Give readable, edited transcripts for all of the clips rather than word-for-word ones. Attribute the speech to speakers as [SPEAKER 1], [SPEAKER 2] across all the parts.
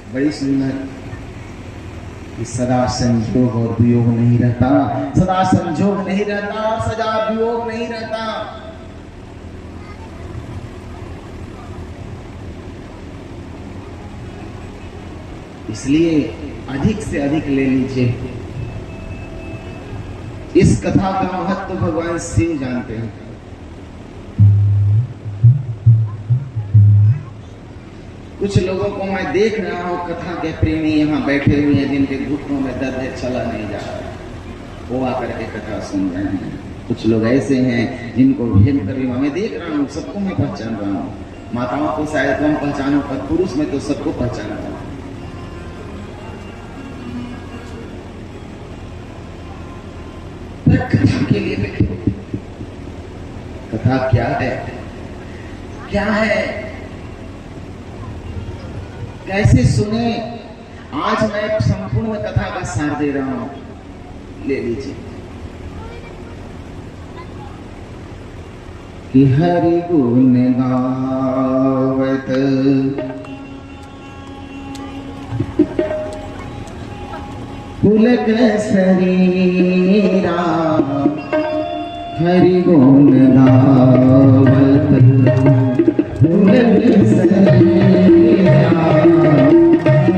[SPEAKER 1] बड़ी सुंदर कि सदा संजोग और वियोग नहीं रहता, सदा संजोग नहीं रहता, सदा वियोग नहीं रहता। इसलिए अधिक से अधिक ले लीजिए। इस कथा का महत्व भगवान शिव जानते हैं। कुछ लोगों को मैं देख रहा हूँ कथा के प्रेमी यहाँ बैठे हुए हैं, जिनके घुटनों में दर्द है, चला नहीं जा रहा, वो आकर के कथा सुन रहे हैं। कुछ लोग ऐसे हैं जिनको भयंकर मैं देख रहा हूँ, सबको मैं पहचान रहा हूँ। माताओं को शायद कम पहचानूं, पर पुरुष में तो सबको पहचान रहा हूँ। कथा के लिए बैठे। कथा क्या है, क्या है, कैसे सुने? आज मैं संपूर्ण कथा का सार दे रहा हूं, ले लीजिए। कि हरि गुण गावत पुलक शरीरा, हरि गुण गावत पुलक शरीरा,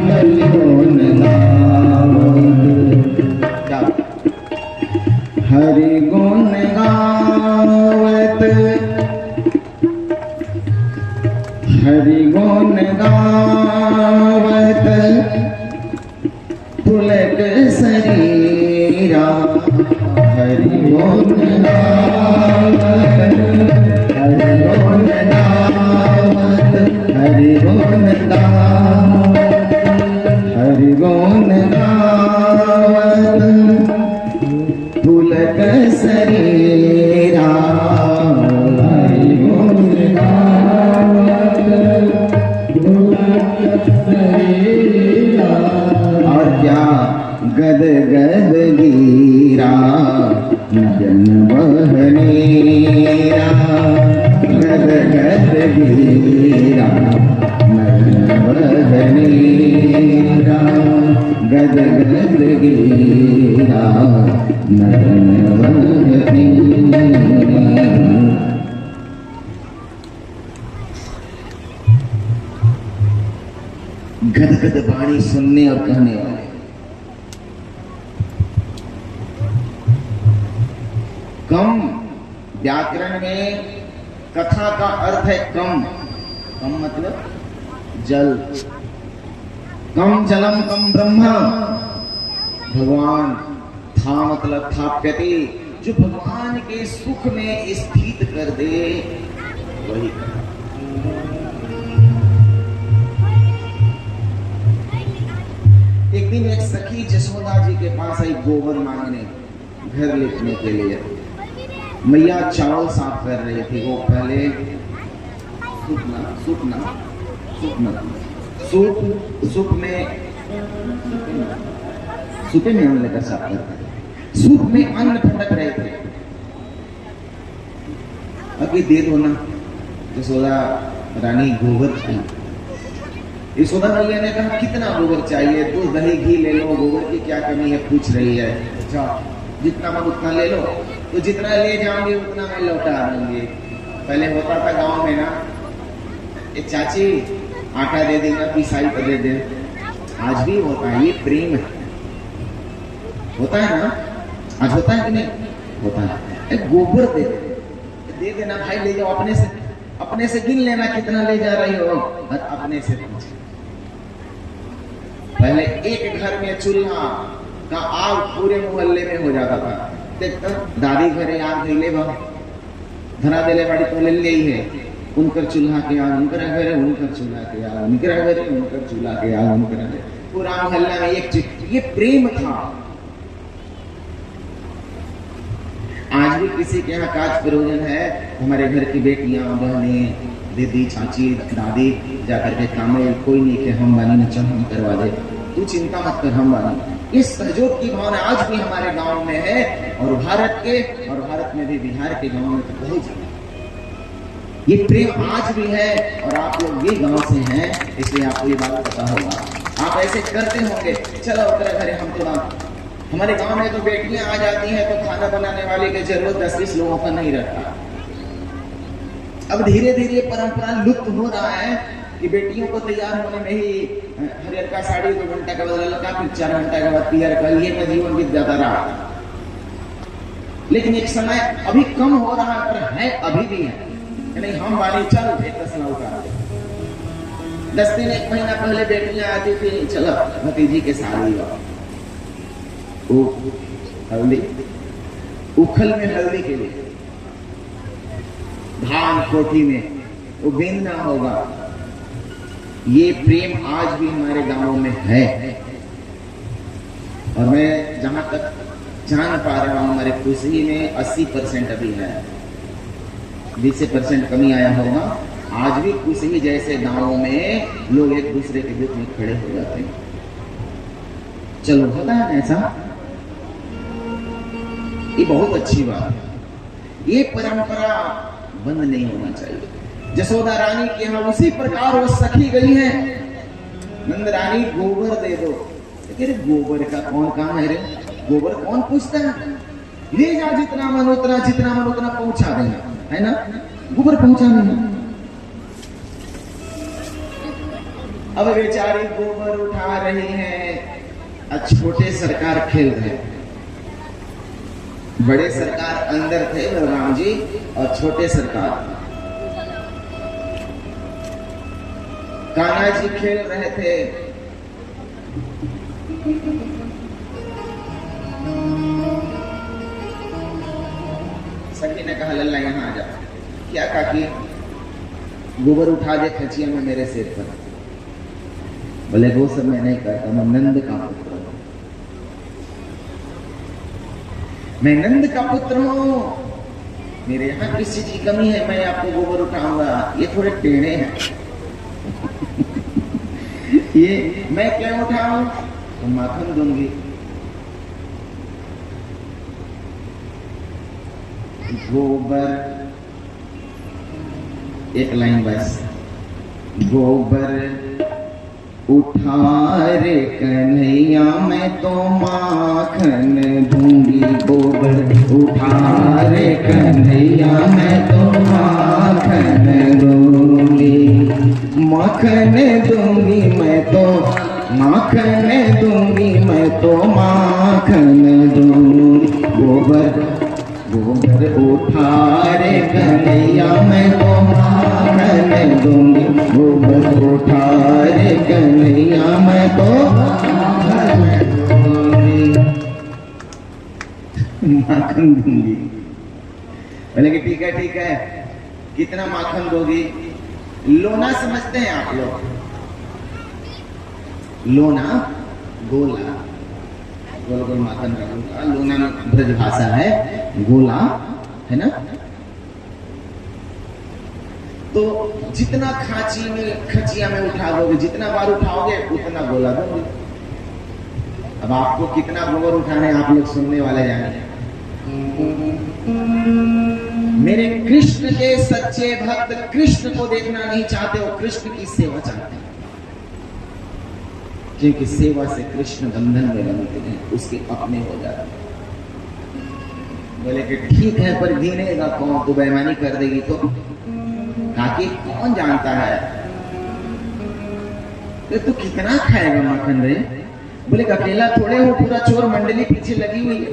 [SPEAKER 1] हरि गुण गावत, हरि गुण गावत, हरि गुण गावत पुलक शरीरा, हरि गुण गावत, हरि गुण गावत, हरि गुण गावत, हरि गुण गावत पुलक शरीरा, हरि गुण गावत पुलक शरीरा। और क्या गद गद गिरा नयन बहनेरा, गद गद गिरा नयन बहनेरा, गद गद गिरा नयन बहनेरा। गदगद वाणी सुनने और कहने वाले। कम व्याकरण में कथा का अर्थ है कम। कम मतलब जल। कम जलम कम ब्रह्म। भगवान था मतलब थाप्यते, जो भगवान के सुख में स्थित कर दे वही। एक दिन एक सखी जसोदा जी के पास आई गोबर मांगने, घर लिखने के लिए। मैया चावल साफ कर रही थी। वो पहले सूप में अन्न लेकर साफ करते थे। सूप में अन्न फटक रहे थे। अभी दे दो ना जसोदा रानी, गोबर चाहिए। यशोदा मैया ने कहा कितना गोबर चाहिए? तो दही घी ले लो, गोबर की क्या कमी है पूछ रही है। जाओ जितना मन उतना ले लो। तो जितना ले जाओगे उतना मैं लौटा दूंगी। पहले होता था गांव में ना, एक चाची आटा दे देगा, पिसाई कर दे दे। आज भी होता है, ये प्रेम है। होता है ना, आज होता है कि नहीं होता है? एक गोबर दे देना भाई, ले जाओ। अपने से गिन लेना कितना ले जा रही हो, और अपने से पूछे। पहले एक घर में चूल्हा का आग पूरे मोहल्ले में हो जाता था। देखता दादी घरे आग धैले बा धरा देले बाड़ी तो ले ही है। उनकर चूल्हा के आग उनकर घरे, उनकर चूल्हा के आग उनकर घरे, उनकर चूल्हा के आग उनकर घरे। पूरा मोहल्ला में एक चीज, ये प्रेम था। आज भी किसी के यहाँ काज प्रयोजन है, हमारे घर की बेटियां, बहनें, दीदी, चाची, दादी जाकर के काम में, कोई नहीं कि हम बानी न चल हम करवा दे, तू चिंता मत कर हम बानी। इस सहयोग की भावना आज भी हमारे गांव में है, और भारत में भी, बिहार के गांव में तो बहुत ज्यादा ये प्रेम आज भी है। और आप लोग ये गांव से हैं, इसलिए आपको ये बात पता होगा। आप ऐसे करते होंगे, चलो उतरे घरे हम तो ना। हमारे गांव में तो बेटियां आ जाती हैं तो खाना बनाने वाले की जरूरत 10-20 लोगों का नहीं रहता। अब धीरे धीरे परंपरा लुप्त हो रहा है कि बेटियों को तैयार होने में ही हरियर का साड़ी 2 घंटा का बदल का, फिर 4 घंटा के बाद पियर का, ये में जीवन बीत जाता रहा। लेकिन एक समय अभी कम हो रहा है, पर है अभी भी है। नहीं हम वाली चल एक तसला उतार दे। 10 दिन 1 महीना पहले बेटियां आती थी, चलो भतीजी के साड़ी वो हल्दी, उखल में हल्दी के लिए, धान कोठी में वो बेनना होगा। ये प्रेम आज भी हमारे गांवों में है। और मैं जहां तक जान पा रहा हूं, हमारे कुशी में 80% अभी है, 20% कमी आया होगा। आज भी कुशी जैसे गांवों में लोग एक दूसरे के बीच में खड़े हो जाते हैं। चलो होता है ऐसा, ये बहुत अच्छी बात है। ये परंपरा बंद नहीं होना चाहिए। जसोदा रानी के यहाँ उसी प्रकार वो सखी गई है, नंद रानी गोबर दे दो। गोबर का कौन काम है रे, गोबर कौन पूछता है? ले जा जितना मन उतना पहुंचा देना, है ना, गोबर पहुंचा देना। अब बेचारी गोबर उठा रही है, छोटे सरकार खेल रहे, बड़े सरकार अंदर थे बलराम जी और छोटे सरकार कान्हा जी खेल रहे थे। सखी ने कहा लल्ला यहाँ आ जा। क्या काकी? गोबर उठा दे खचिया में मेरे सिर पर। बोले वो सब मैं नहीं करता, मैं नंद का पुत्र हूं, मैं नंद का पुत्र हूं, मेरे यहाँ किसी की कमी है, मैं आपको गोबर उठाऊंगा। ये थोड़े टेढ़े हैं ये मैं क्या उठाऊं? तो माखन दूंगी। गोबर, एक लाइन बस। गोबर उठा रे कन्हैया मैं तो माखन दूंगी। गोबर उठा रे कन्हैया मैं तो माखन दूंगी। माखन दूंगी मैं तो, माखन दूंगी मैं तो माखन दूंगी। गोबर गोबर उठा रे कन्हैया मैं तो माखन दूंगी। गोबर उठा रे कन्हैया मैं तो माखन दूंगी, माखन दूंगी। बोले कि ठीक है, कितना माखन दोगी? लोना समझते हैं आप लोग? लोना गोला, गोल गोल माखन का गोला, लोना ब्रज भाषा है, गोला है ना। तो जितना खचिया में उठा दोगे, जितना बार उठाओगे उतना गोला दोगे। अब आपको कितना गोबर उठाने आप लोग सुनने वाले जाने। मेरे कृष्ण के सच्चे भक्त कृष्ण को देखना नहीं चाहते, वो कृष्ण की सेवा चाहते हैं, क्योंकि सेवा से कृष्ण बंधन में बनते हैं, उसके अपने हो जाते हैं। बोले कि ठीक है, पर गिनेगा कौन? तो बेईमानी कर देगी तो काकी कौन जानता है? तो कितना खाएगा माखन रे? बोले अकेला थोड़े हो, पूरा चोर मंडली पीछे लगी हुई है,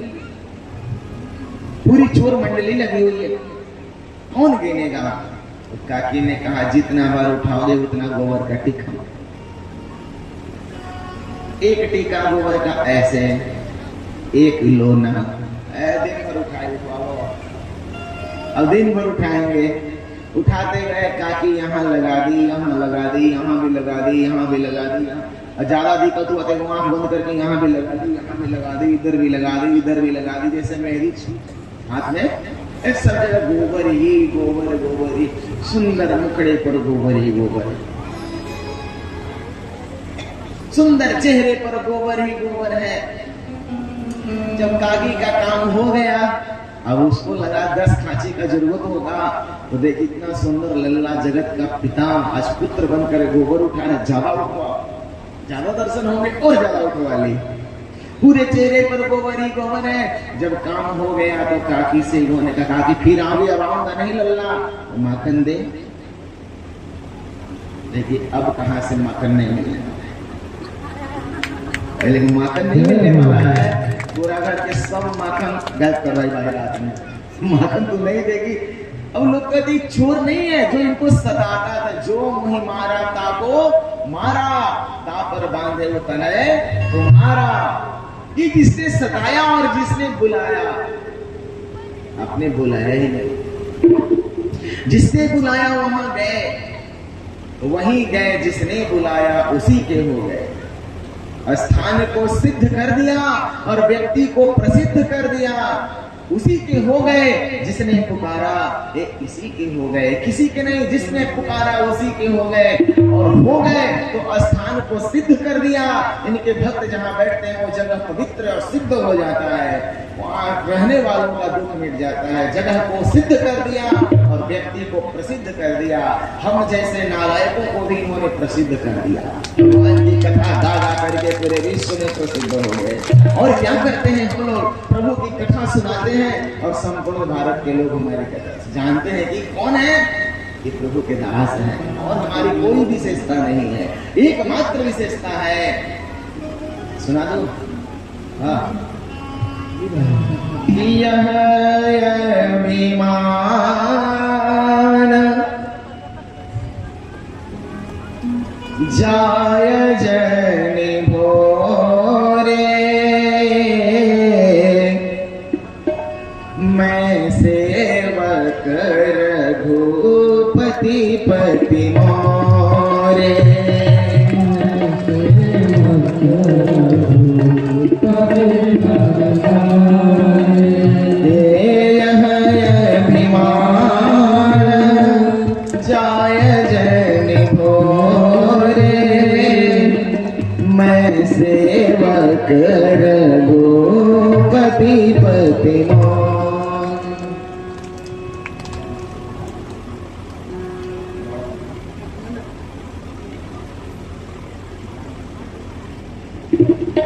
[SPEAKER 1] पूरी चोर मंडली लगी हुई है, कौन गिनेगा? तो काकी ने कहा जितना बार उठाओगे उतना गोबर का टीका। एक टीका गोबर का ऐसे, एक लोना, दिन भर उठाए। अब दिन भर उठाएंगे, उठाते गए, काकी यहाँ लगा दी, यहाँ लगा दी, यहाँ भी लगा दी, यहाँ भी लगा दी। और ज्यादा दिक्कत हुआ तो आंख बंद करके यहाँ भी लगा दी, यहाँ भी लगा दी, इधर भी लगा दी, इधर भी लगा दी। जैसे मेरी हाथ में एक सब जगह गोबर ही गोबर, गोबर ही, सुंदर मुखड़े पर गोबर ही गोबर, सुंदर चेहरे पर गोबर ही गोबर है। जब काकी का काम हो गया, अब उसको लगा 10 खांची का जरूरत होगा, तो देख इतना सुंदर लल्ला जगत का पिता आज पुत्र बनकर गोबर उठाने ज्यादा हुआ। ज्यादा दर्शन होंगे और ज्यादा उठवा ली। पूरे चेहरे पर गोबर ही गोबर है। जब काम हो गया तो काकी से उन्होंने कहा कि फिर आगे अब आऊंगा नहीं लल्ला, माखन दे। देखिए अब कहां से माखन नहीं मिलने वाला है, लेकिन माखन नहीं मिलने वाला है। पूरा घर के सब माखन गायब कर रही भाई रात में, माखन तो नहीं देगी। अब लोग कहते चोर नहीं है जो इनको सताता था, जो मुहि मारा ताको मारा, ता पर बांधे वो तनय तो मारा। कि जिसने सताया और जिसने बुलाया, आपने बुलाया ही नहीं। जिसने बुलाया वहां गए, वहीं गए, जिसने बुलाया उसी के हो गए। स्थान को सिद्ध कर दिया और व्यक्ति को प्रसिद्ध कर दिया, उसी के हो गए। जिसने पुकारा इसी के हो गए, किसी के नहीं, जिसने पुकारा उसी के हो गए। और हो गए तो स्थान को सिद्ध कर दिया। इनके भक्त जहां बैठते हैं वो जगह पवित्र और सिद्ध हो जाता है, वहां रहने वालों का दुख मिट जाता है। जगह को सिद्ध कर दिया और व्यक्ति को प्रसिद्ध कर दिया। हम जैसे नालायकों को भी इन्होंने प्रसिद्ध कर दिया। भगवान की कथा गा गा करके पूरे विश्व में प्रसिद्ध हो गए। और क्या करते हैं हम लोग, प्रभु की कथा सुनाते हैं और संपूर्ण भारत के लोग हमारी कथा जानते हैं कि कौन है, ये प्रभु के दास हैं। और हमारी कोई विशेषता नहीं है, एकमात्र विशेषता है। सुना दो। हाँ, यह विमान जाय जनि भोरे, मैं सेवक रघुपति पति मोरे। सेवक रघुपति पति मोर।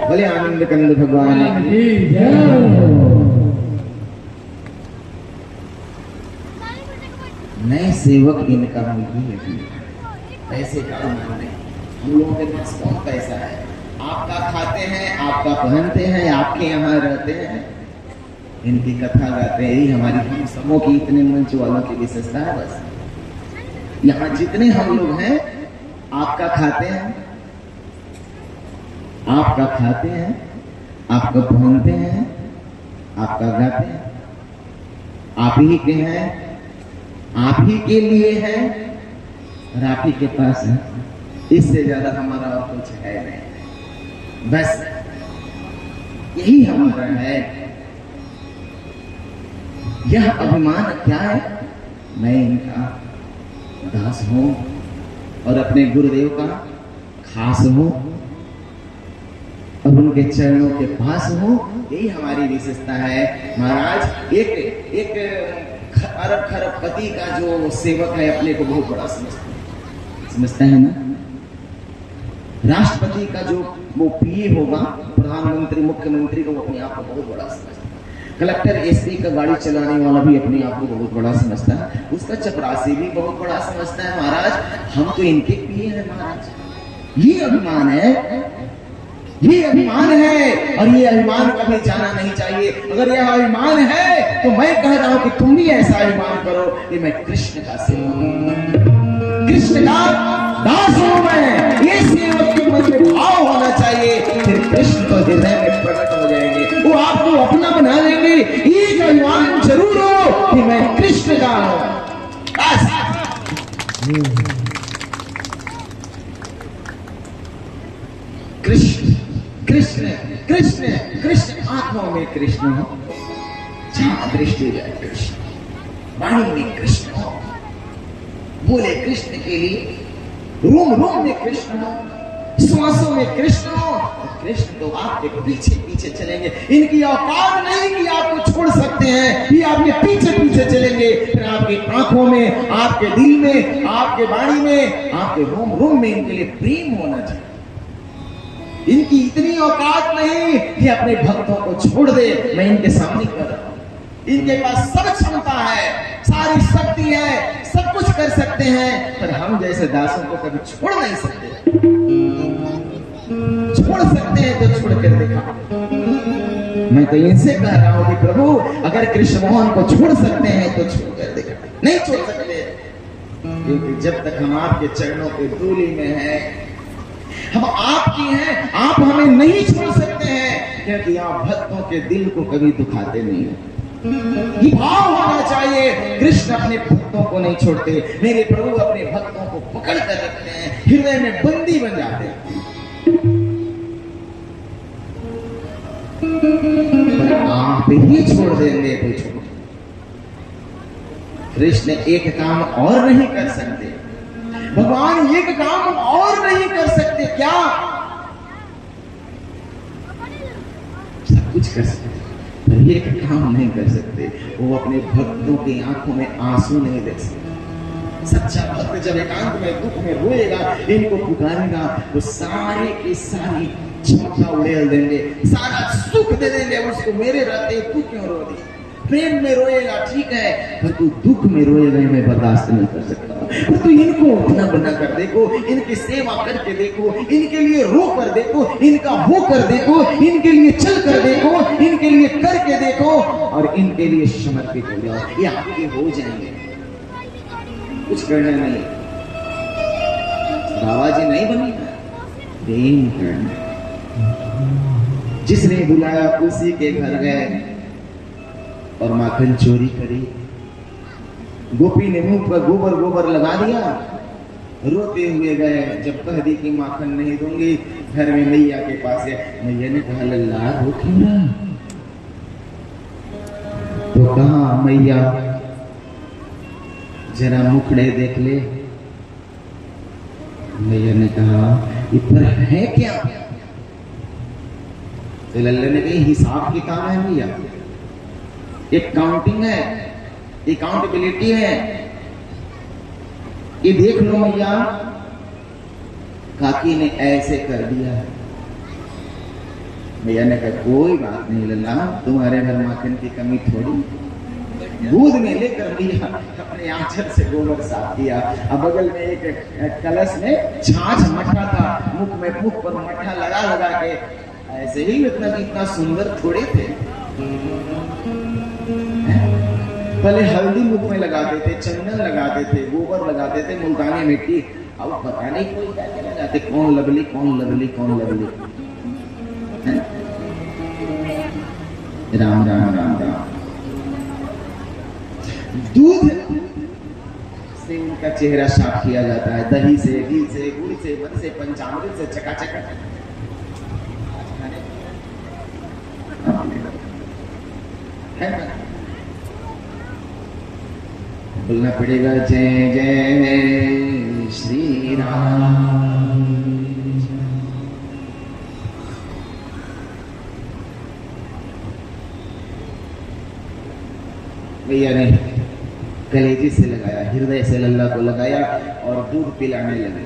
[SPEAKER 1] बोले आनंद कंद भगवान की जय। नए सेवक इनका पैसे का मान नहीं। हम लोगों के पास कौन पैसा है, आपका खाते हैं, आपका पहनते हैं, आपके यहाँ रहते हैं, इनकी कथा गाते हैं। यही हमारी हम सबों की, इतने मंच वालों की विशेषता है। बस यहाँ जितने हम लोग हैं, आपका खाते हैं, आपका खाते हैं, आपका पहनते हैं, आपका गाते हैं, आप ही के हैं, आप ही के लिए हैं और आप ही के पास है। इससे ज्यादा हमारा और कुछ है नहीं। बस यही हमारा है। यह अभिमान क्या है, मैं इनका दास हूं और अपने गुरुदेव का खास हूं और उनके चरणों के पास हूं। यही हमारी विशेषता है। महाराज एक अरब खरबपति का जो सेवक है अपने को बहुत बड़ा समझता है ना। राष्ट्रपति का जो वो पीए होगा, प्रधानमंत्री मुख्यमंत्री को अपने आप को बहुत बड़ा समझता है। कलेक्टर एसपी का गाड़ी चलाने वाला भी अपने आप को बहुत बड़ा समझता है। उसका चपरासी भी बहुत बड़ा समझता है। महाराज हम तो इनके पीए हैं महाराज। ये अभिमान है, ये अभिमान है और ये अभिमान कभी जाना नहीं चाहिए। अगर यह अभिमान है तो मैं कह रहा हूं कि तुम भी ऐसा अभिमान करो कि मैं कृष्ण का सेवक हूं, कृष्ण का दास हूं मैं। ये सेवक के मन में भाव होना चाहिए, फिर कृष्ण तो हृदय में प्रकट हो जाएंगे, वो आपको अपना बना लेंगे। एक अभिमान जरूर हो कि मैं कृष्ण का हूं। कृष्ण कृष्ण कृष्ण कृष्ण, आंखों में कृष्ण हो, जहां दृष्टि जाए कृष्ण, वाणी में कृष्ण हो, बोले कृष्ण के लिए, रूम रूम में कृष्ण हो, श्वासों में कृष्ण हो। कृष्ण तो आपके पीछे पीछे चलेंगे। इनकी औकात नहीं कि आपको छोड़ सकते हैं, ये आपके पीछे पीछे चलेंगे। फिर आपकी आंखों में, आपके दिल में, आपके वाणी में, आपके रूम रूम में इनके लिए प्रेम होना चाहिए। इनकी इतनी औकात नहीं कि अपने भक्तों को छोड़ दे। मैं इनके सामने कर रहा हूं, इनके पास सब क्षमता है, सारी शक्ति है, सब कुछ कर सकते हैं, पर हम जैसे दासों को कभी छोड़ नहीं सकते। छोड़ सकते हैं तो छोड़ कर दिखा। मैं तो इनसे कह रहा हूं कि प्रभु अगर कृष्ण मोहन को छोड़ सकते हैं तो छोड़ कर दिखा। नहीं छोड़ सकते, क्योंकि जब तक हम आपके चरणों के धूली में हैं, हम आपकी हैं, आप हमें नहीं छोड़ सकते हैं, क्योंकि आप भक्तों के दिल को कभी दुखाते नहीं हैं। ये भाव होना चाहिए, कृष्ण अपने भक्तों को नहीं छोड़ते, मेरे प्रभु अपने भक्तों को पकड़ कर रखते हैं, हृदय में बंदी बन जाते हैं। पर आप ही छोड़ देंगे तो छोड़। कृष्ण एक काम और नहीं कर सकते, भगवान एक काम और नहीं कर सकते, क्या? सब कुछ कर सकते, पर एक काम नहीं कर सकते, वो अपने भक्तों की आंखों में आंसू नहीं देख सकते। सच्चा भक्त जब एकांत में दुख में रोएगा, इनको पुकारेगा, वो सारे की सारी क्षमता उड़ेल देंगे, सारा सुख दे देंगे उसको। मेरे रहते तू क्यों रो रही? प्रेम में रोएगा ठीक है, पर तू दुख में रोएगा मैं बर्दाश्त नहीं कर सकता। पर तू इनको अपना बना कर देखो, इनकी सेवा करके देखो, इनके लिए रो कर देखो, इनका हो कर देखो, इनके लिए चल कर देखो, इनके लिए करके देखो, और इनके लिए समर्पित हो जाओ, ये आपके हो जाएंगे। कुछ करना नहीं, बाबा जी नहीं बनी, प्रेम करना। जिसने बुलाया उसी के घर गए और माखन चोरी करी। गोपी ने मुंह पर गोबर गोबर लगा दिया, रोते हुए गए। जब कह दी कि माखन नहीं दूंगी, घर में मैया के पास गए। मैया ने कहा लल्ला रो क्यों रहा? तो कहा मैया जरा मुखड़े देख ले। मैया ने कहा ये पर है क्या? तो लल्ला ने कहा हिसाब किताब है मैया, एक काउंटिंग है, अकाउंटेबिलिटी है, ये देख लो मैया। काकी ने ऐसे कर दिया। मैया ने कहा कोई बात नहीं लल्ला, तुम्हारे घर माखन की कमी थोड़ी। दूध में लेकर मैया अपने आंचल से गोबर साफ किया। अब बगल में एक कलश में छाछ मट्ठा था, मुख पर मट्ठा लगा लगा के ऐसे ही इतना सुंदर थोड़े थे। पहले हल्दी मुख में लगाते थे, चंदन लगाते थे, गोबर लगाते थे, मुल्तानी मिट्टी। अब पता नहीं कोई क्या क्या लगाते, कौन लवली कौन लवली कौन लवली। राम राम राम राम। दूध से उनका चेहरा साफ किया जाता है, दही से, घी से, गुड़ से, मध से, पंचामृत से, चकाचक है ना। बोलना पड़ेगा जय जय श्री राम। भैया ने कलेजे से लगाया, हृदय से लल्ला को लगाया और दूध पिलाने लगे।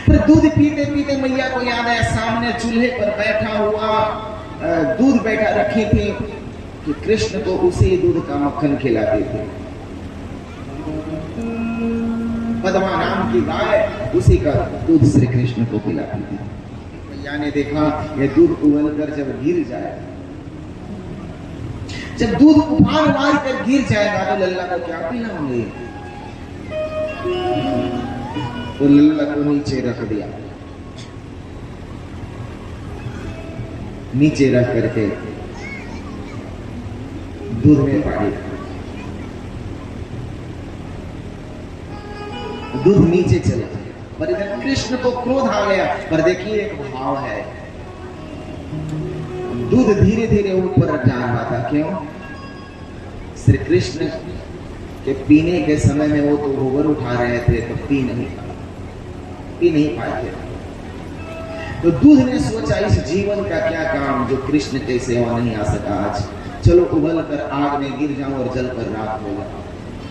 [SPEAKER 1] पर दूध पीते पीते मैया को याद आया, सामने चूल्हे पर बैठा हुआ दूध बैठा रखे थे कि कृष्ण को उसी दूध का मक्खन खिलाते थे। पद्मा नाम की गाय उसी का दूध श्री कृष्ण को पिलाती थी। मैया ने देखा यह दूध उबल कर जब गिर जाए, जब दूध उफान मार कर गिर जाएगा तो लल्ला को क्या पिलाऊंगे? तो लल्ला को नीचे रख दिया, नीचे रख करके दूध में पानी, दूध नीचे चला। पर इधर कृष्ण को क्रोध आ गया। पर देखिए एक भाव है, दूध धीरे धीरे ऊपर जा रहा था। क्यों? श्री कृष्ण के पीने के समय में वो तो गोबर उठा रहे थे, तो पी नहीं पाए थे। तो दूध ने सोचा इस जीवन का क्या काम जो कृष्ण के सेवा नहीं आ सका आज, चलो उबल कर आग में गिर जाऊं और जल कर राख हो जाऊं।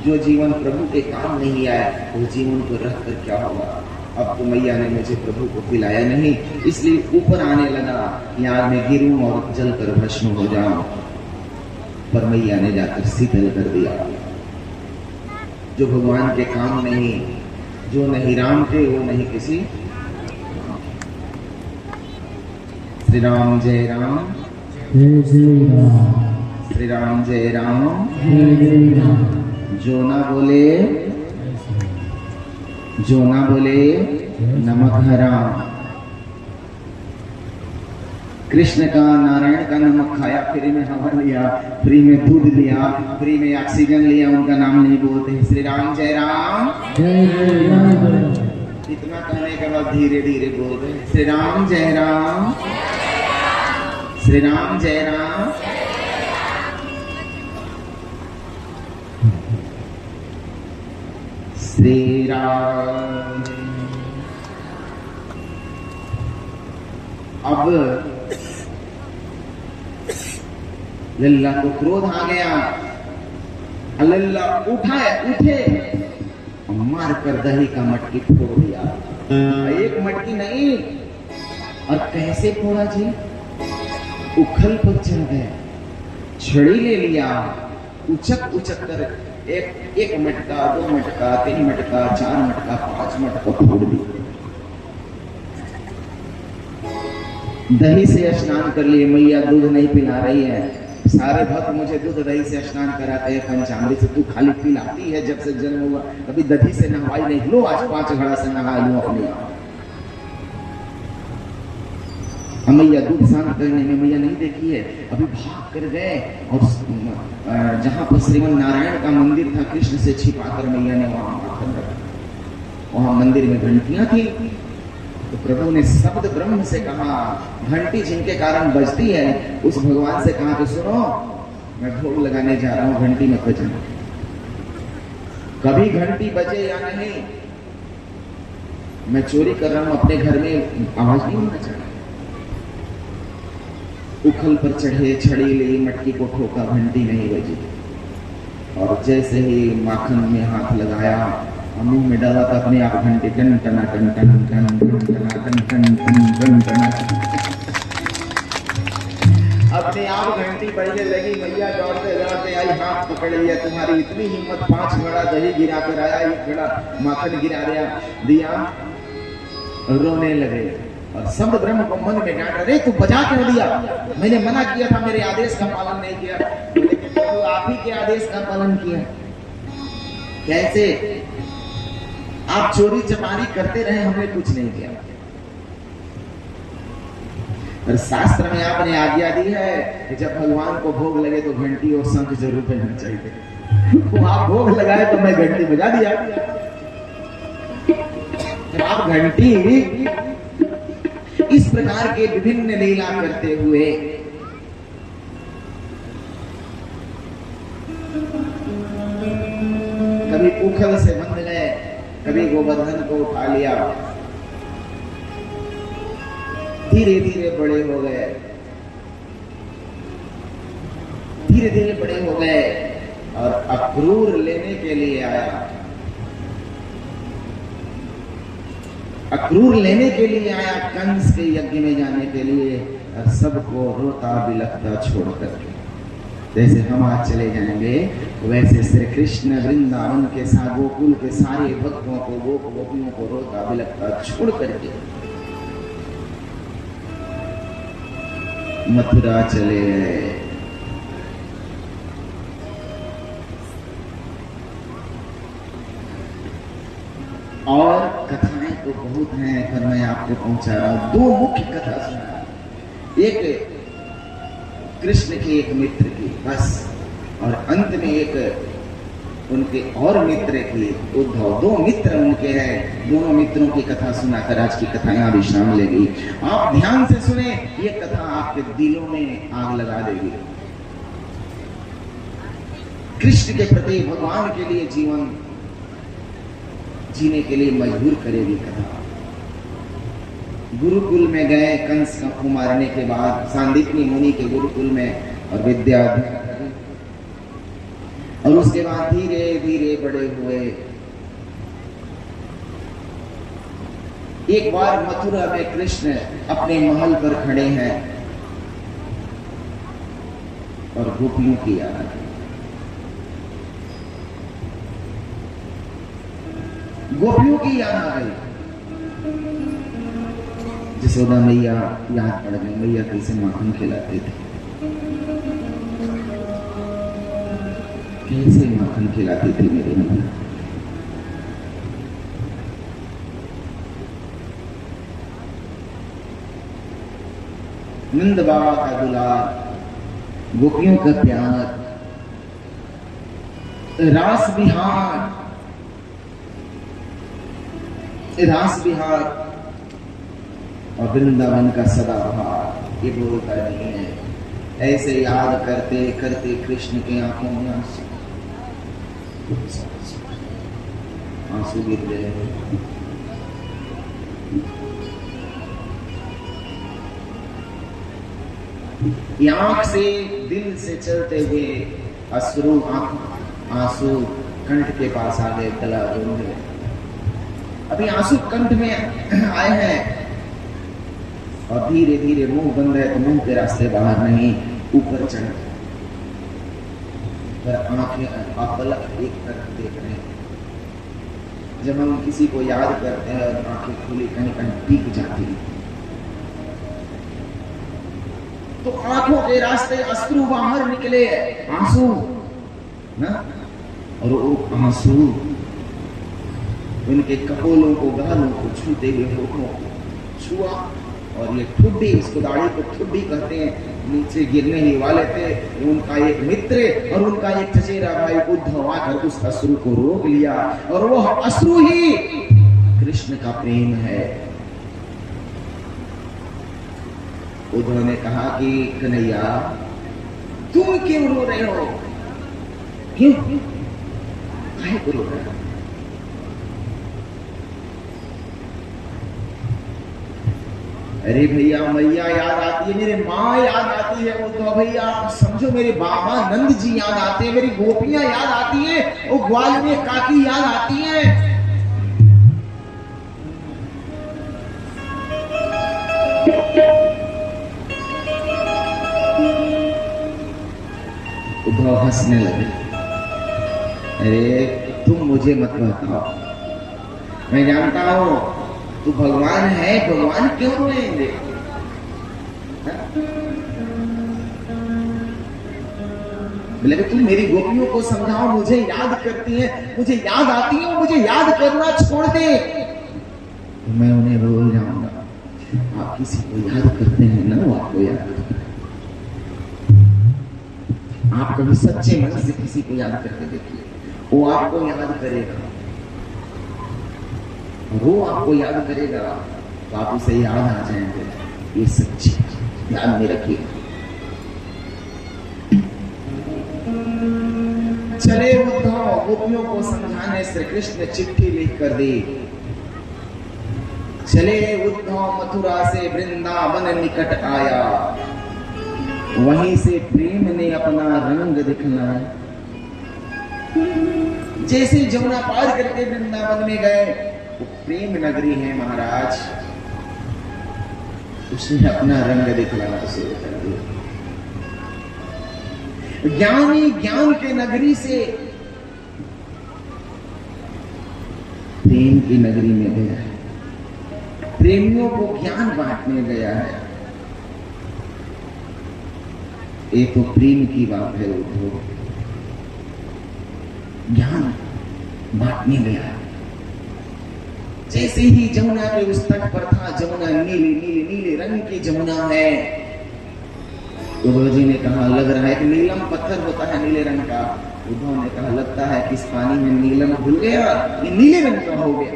[SPEAKER 1] जो जीवन प्रभु के काम नहीं आया वो जीवन को रख कर क्या होगा। अब तो मैया ने मुझे प्रभु को पिलाया नहीं, इसलिए ऊपर आने लगा कि आज मैं गिरूं और जलकर भस्म हो जाऊं। पर मैया ने जाकर शीतल कर दिया। जो भगवान के काम नहीं, जो नहीं राम के, वो नहीं किसी। श्री राम जय राम,
[SPEAKER 2] जय जय राम,
[SPEAKER 1] श्री राम जय राम,
[SPEAKER 2] जय जय राम।
[SPEAKER 1] जो ना बोले, जो ना बोले नमक हराम। कृष्ण का, नारायण का नमक खाया, फ्री में हवा लिया, फ्री में दूध लिया, फ्री में ऑक्सीजन लिया, उनका नाम नहीं बोलते। श्री राम जय राम,
[SPEAKER 2] जय जय राम।
[SPEAKER 1] इतना कहने के बाद धीरे धीरे बोल रहे, श्री राम जय राम, श्री राम जय राम। श्री राम। अब लल्ला को क्रोध आ गया। लल्ला उठे मार कर दही का मटकी फोड़ दिया। एक मटकी नहीं, और कैसे फोड़ा जी? उखल पर चढ़ गया, छड़ी ले लिया, उचक कर एक मटका, 2 मटका, 3 मटका, 4 मटका, 5 मटका फोड़ दिया। दही से स्नान कर लिए। मैया दूध नहीं पिला रही है। सारे भक्त मुझे दूध दही से स्नान कराते हैं, पंचामृत से। तू खाली पिलाती है जब से जन्म हुआ, कभी दही से नहवाई नहीं। लो आज 5 घड़ा से नहा लूं अपने आप। मैया दूध शांत करने में मैया नहीं देखी है, अभी भाग कर गए और जहां पर श्रीमन नारायण का मंदिर था, कृष्ण से छिपाकर मैया ने वहां मंदिर में घंटियां थी। तो प्रभु ने शब्द ब्रह्म से कहा, घंटी जिनके कारण बजती है, उस भगवान से कहा कि सुनो, मैं भोग लगाने जा रहा हूं, घंटी मत बजना। कभी घंटी बजे या नहीं, मैं चोरी कर रहा हूं, अपने घर में आवाज नहीं होना चाहिए। उखल पर चढ़े, छड़ी ली, मटकी को ठोका, घंटी नहीं बजी। और जैसे ही माखन में हाथ लगाया, मुंह में डाला था, अपने आप घंटे टन टना टन टन टन टन टन टन टन टन। अपने आप घंटी बजने लगी। मैया दौड़ते दौड़ते आई, हाथ पकड़ लिया। तुम्हारी इतनी हिम्मत, 5 घड़ा दही गिरा कर आया, 1 घड़ा माखन गिरा दिया। रोने लगे और शब्द ब्रह्म को मन में डांट, अरे तू बजा क्यों दिया? मैंने मना किया था, मेरे आदेश का पालन नहीं किया। लेकिन तो आप ही के आदेश का पालन किया। कैसे? आप चोरी चमारी करते रहे, हमने कुछ नहीं किया। और शास्त्र में आपने आज्ञा दी है कि जब भगवान को भोग लगे तो घंटी और शंख जरूर बजना चाहिए। तो आप भोग लगाए तो मैं घंटी बजा दिया। जब आप घंटी इस प्रकार के विभिन्न लीला करते हुए कभी उखल से बंध गए, कभी गोवर्धन को उठा लिया, धीरे धीरे बड़े हो गए, धीरे धीरे बड़े हो गए और अक्रूर लेने के लिए आया। अक्रूर लेने के लिए आया, कंस के यज्ञ में जाने के लिए, और सबको रोता बिलखता छोड़ करके। जैसे हम आज चले जाएंगे, वैसे श्री कृष्ण वृंदावन के साथ गोकुल के सारे भक्तों को, गोपियों को रोता बिलखता छोड़ करके मथुरा चले गए। और कथाएं तो बहुत हैं, पर मैं आपको पहुंचा रहा हूं। 2 मुख्य कथा सुना, एक कृष्ण के एक मित्र की, बस, और अंत में एक उनके और मित्र की, उद्धव। 2 मित्र उनके हैं, दोनों मित्रों की कथा सुनाकर आज की कथा यहाँ विश्राम लेगी। आप ध्यान से सुने, ये कथा आपके दिलों में आग लगा देगी। कृष्ण के प्रति, भगवान के लिए जीवन जीने के लिए मजबूर करेगी कथा। गुरुकुल में गए कंस को मारने के बाद, सांदीपनी मुनि के गुरुकुल में, और विद्या और उसके बाद धीरे धीरे बड़े हुए। एक बार मथुरा में कृष्ण अपने महल पर खड़े हैं और गोपियों की याद आ गई। गोपियों की याद आ गई। जसोदा मैया याद पड़ गई, मैया कैसे माखन खिलाते थे, कैसे माखन खिलाती थी मेरी मैया। नंद बाबा का दुलार, गोपियों का प्यार, रास बिहार और वृंदावन का सदाबहार, ये बोलता नहीं है। ऐसे याद करते करते कृष्ण के आंखों में आंसू गिर गए। आंख से दिल से चलते हुए अश्रु आंसू कंठ के पास आ गए, गला रोने लगे। अभी आंसू कंठ में आए हैं और धीरे धीरे मुंह बंद है तो मुंह के रास्ते बाहर नहीं, ऊपर चढ़ पर आंखें पलक एक तरफ देख रहे हैं। जब हम किसी को याद करते हैं और आंखें खुली कहीं कहीं टीक जाती है तो आंखों के रास्ते अश्रु बाहर निकले, आंसू ना, और वो आंसू उनके कपोलों को, गालों को छूते हुए होठों को छुआ और ये ठुड्डी, इसको दाढ़ी को ठुड्डी कहते हैं, नीचे गिरने ही वाले थे। उनका एक मित्र और उनका एक चचेरा भाई उद्धव आकर उस अश्रु को रोक लिया और वो अश्रु ही कृष्ण का प्रेम है। उद्धव ने कहा कि कन्हैया तुम क्यों रो रहे हो, क्यों काहे को रो रहे हो? अरे भैया मैया याद आती है, मेरे माँ याद आती है, उद्धव भैया समझो, मेरे बाबा नंद जी याद आते हैं, मेरी गोपियां याद आती हैं, वो ग्वाल में काकी याद आती है। उद्धव हंसने लगे। अरे तुम मुझे मत बताओ, मैं जानता हूं तू भगवान है, भगवान क्यों रोएंगे? बोले तुम मेरी गोपियों को समझाओ, मुझे याद करती हैं, मुझे याद आती है, मुझे याद करना छोड़ दे तो मैं उन्हें भूल जाऊंगा। आप किसी को याद करते हैं ना, वो आपको याद करते हैं। आप कभी सच्चे मन से किसी को याद करके देखिए, वो आपको याद करेगा, वो आपको याद करेगा तो आप उसे याद आ जाएंगे। ये सच्ची याद में रखिए। चले उद्धव गोपियों को समझाने श्री कृष्ण चिट्ठी लिख कर दी। चले उद्धव मथुरा से वृंदावन निकट आया, वहीं से प्रेम ने अपना रंग दिखलाया। जैसे जमुना पार करके वृंदावन में गए, वो प्रेम नगरी है महाराज, उसने अपना रंग दिखलाना शुरू कर दिया। ज्ञानी ज्ञान के नगरी से प्रेम की नगरी में गया है, प्रेमियों को ज्ञान बांटने गया है। ये तो प्रेम की बात है, उद्धव ज्ञान बांटने गया है। जैसे ही जमुना के उस तट पर था, जमुना नीले नीले नीले रंग की जमुना है, उद्धव जी ने कहा लग रहा है कि नीलम पत्थर होता है नीले रंग का। उद्धव ने कहा लगता है कि इस पानी में नीलम घुल गया, ये नीले रंग का हो गया।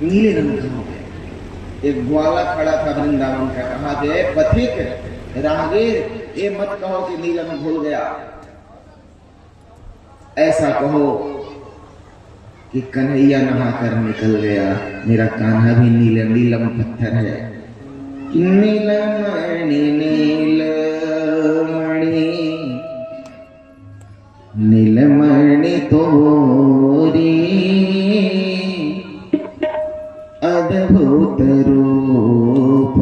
[SPEAKER 1] नीले रंग का हो गया। एक ग्वाला खड़ा था वृंदावन का, कहा गए पथिक राहगीर, ये मत कहो कि नीलम घुल गया, ऐसा कहो कि कन्हैया नहा कर निकल गया, मेरा कान्हा भी नीलम नीलम पत्थर है। नीलमणि नीलमणि नीलमणि तोरी अद्भुत रूप,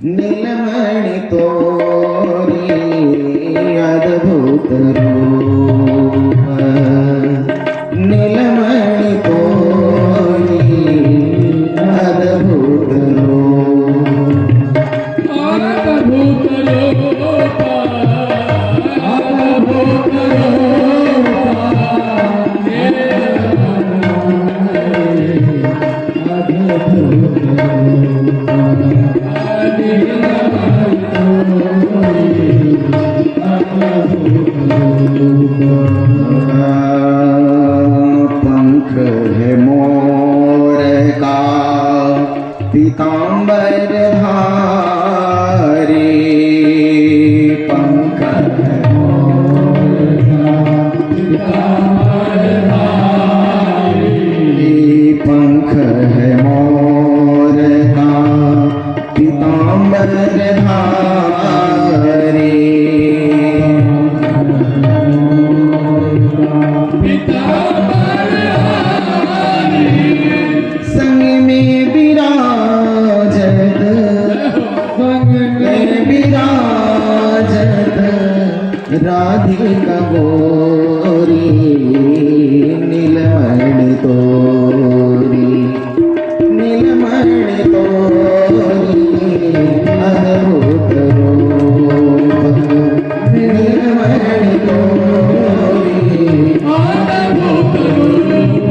[SPEAKER 1] नीलमणि तोरी अद्भुत रूप, नीलमणि तोरी अद्भुत रूप,
[SPEAKER 2] अद्भुत रूप, अद्भुत
[SPEAKER 1] पंख है मोर का पीतांबर धारी, पंख है मोर का पीतांबर धारी, पंख है मोर का पीतांबर धारी, संग में विराजत, संग में विराजत राधिका गोरी, नीलमणि तोरी, नीलमणि तोरी अद्भुत रूप, नीलमणि तोरी अद्भुत रूप,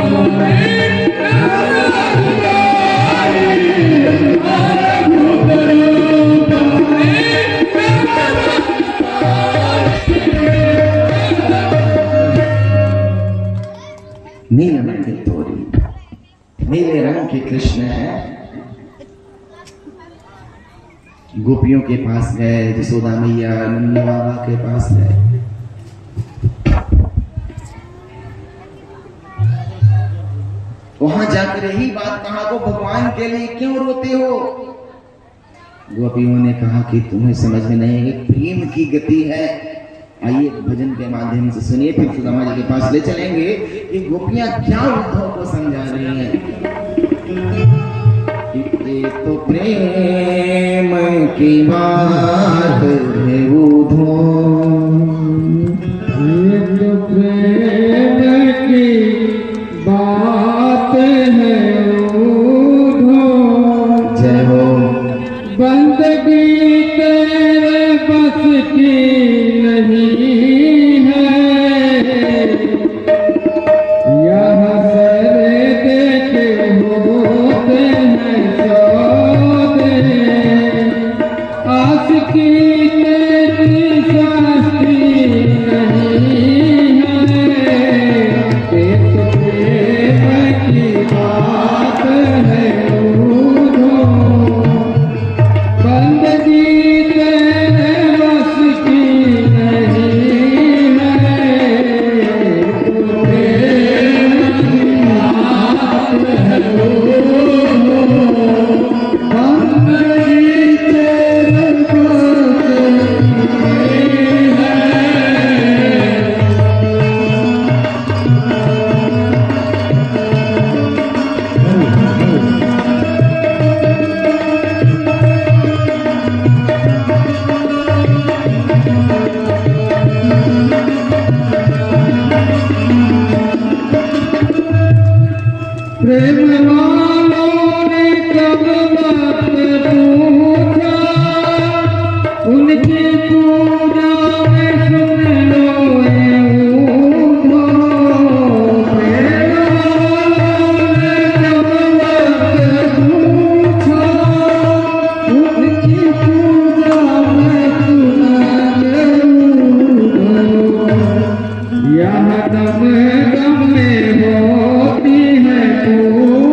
[SPEAKER 1] नीलमणि तोरी। नीले रंग के कृष्ण है। गोपियों के पास गए, यशोदा मैया नंद बाबा के पास गए। वहां जाकर यही बात कहा को भगवान के लिए क्यों रोते हो? गोपियों ने कहा कि तुम्हें समझ में नहीं, एक प्रेम की गति है। आइए भजन के माध्यम से सुनिए, फिर सुदामा जी के पास ले चलेंगे कि गोपियां क्या उद्धव को समझा रही हैं। ये तो प्रेम की बात है उद्धव,
[SPEAKER 2] ये तो प्रेम की बात है उद्धव,
[SPEAKER 1] जय हो।
[SPEAKER 2] बंदगी तेरे बस की नहीं है, यह सरे देखे होते हैं सौदे, आशिकी तेरी शास्त्री नहीं है, एक प्रेम की बात है उद्धव, बंदगी तेरे बस की नहीं है, प्रेम की बात है उद्धव, बंदगी तेरे बस की नहीं है। प्रेम वालों ने कब मत पूछा, उनकी पूजा में सुन लो ये उद्धव, प्रेम वालों ने कब मत पूछा, उनकी पूजा में सुन लो उद्धव, यह दम दम में होती है पूजा,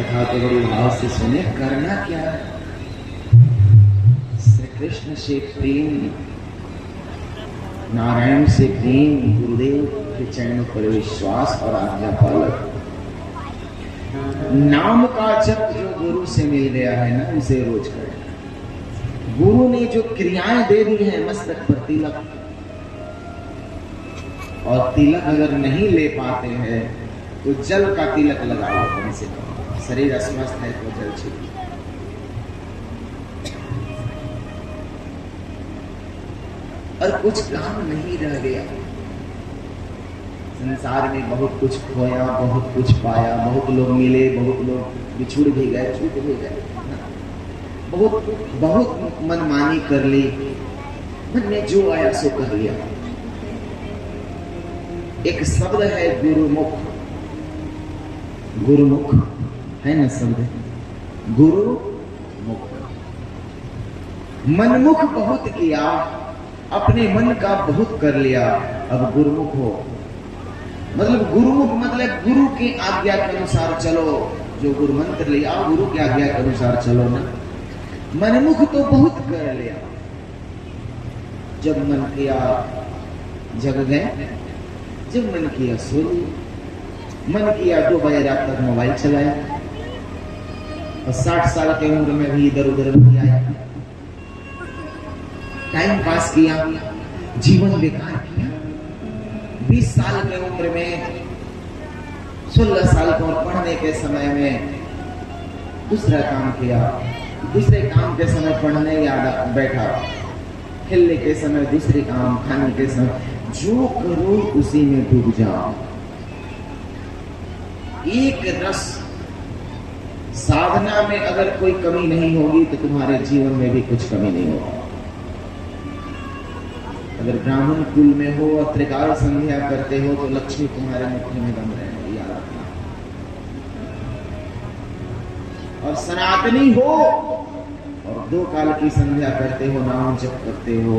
[SPEAKER 1] कथा को बड़ी भाव से सुने। करना क्या है? श्री कृष्ण से प्रेम, नारायण से प्रेम, गुरुदेव के चरणों पर विश्वास और आज्ञा पालन। नाम का जप जो गुरु से मिल गया है ना, उसे रोज करें। गुरु ने जो क्रियाएं दे दी है, मस्तक पर तिलक, और तिलक अगर नहीं ले पाते हैं तो जल का तिलक लगाओ कम से कम। शरीर अस्वस्थ है तो जल छिड़को। और कुछ काम नहीं रह गया। संसार में बहुत कुछ खोया, बहुत कुछ पाया, बहुत लोग मिले, बहुत लोग बिछुड़ भी गए, छूट भी गए, बहुत बहुत मनमानी कर ली, मन में जो आया सो कर लिया। एक शब्द है गुरुमुख, गुरुमुख है ना शब्द, गुरुमुख। मनमुख बहुत किया, अपने मन का बहुत कर लिया, अब गुरुमुख हो। मतलब गुरुमुख मतलब गुरु की आज्ञा के अनुसार चलो, जो गुरु मंत्र लिया गुरु की आज्ञा के अनुसार चलो ना। मनमुख तो बहुत कर लिया, जब मन किया जग गए, जब मन किया सो लिए, मन किया 2 बजे रात तक मोबाइल चलाया, और 60 साल के उम्र में भी इधर उधर नहीं आया, टाइम पास किया, जीवन बेकार किया। 20 साल की उम्र में, 16 साल को पढ़ने के समय में दूसरा काम किया, दूसरे काम के समय पढ़ने याद बैठा, खेलने के समय दूसरे काम, खाने के समय, जो करो उसी में डूब जाओ। एक रस साधना में अगर कोई कमी नहीं होगी तो तुम्हारे जीवन में भी कुछ कमी नहीं होगी। अगर ब्राह्मण कुल में हो और त्रिकाल संध्या करते हो तो लक्ष्मी तुम्हारे मुट्ठी में दम रहेगी, याद रखना। और सनातनी हो और 2 काल की संध्या करते हो, नाम जप करते हो,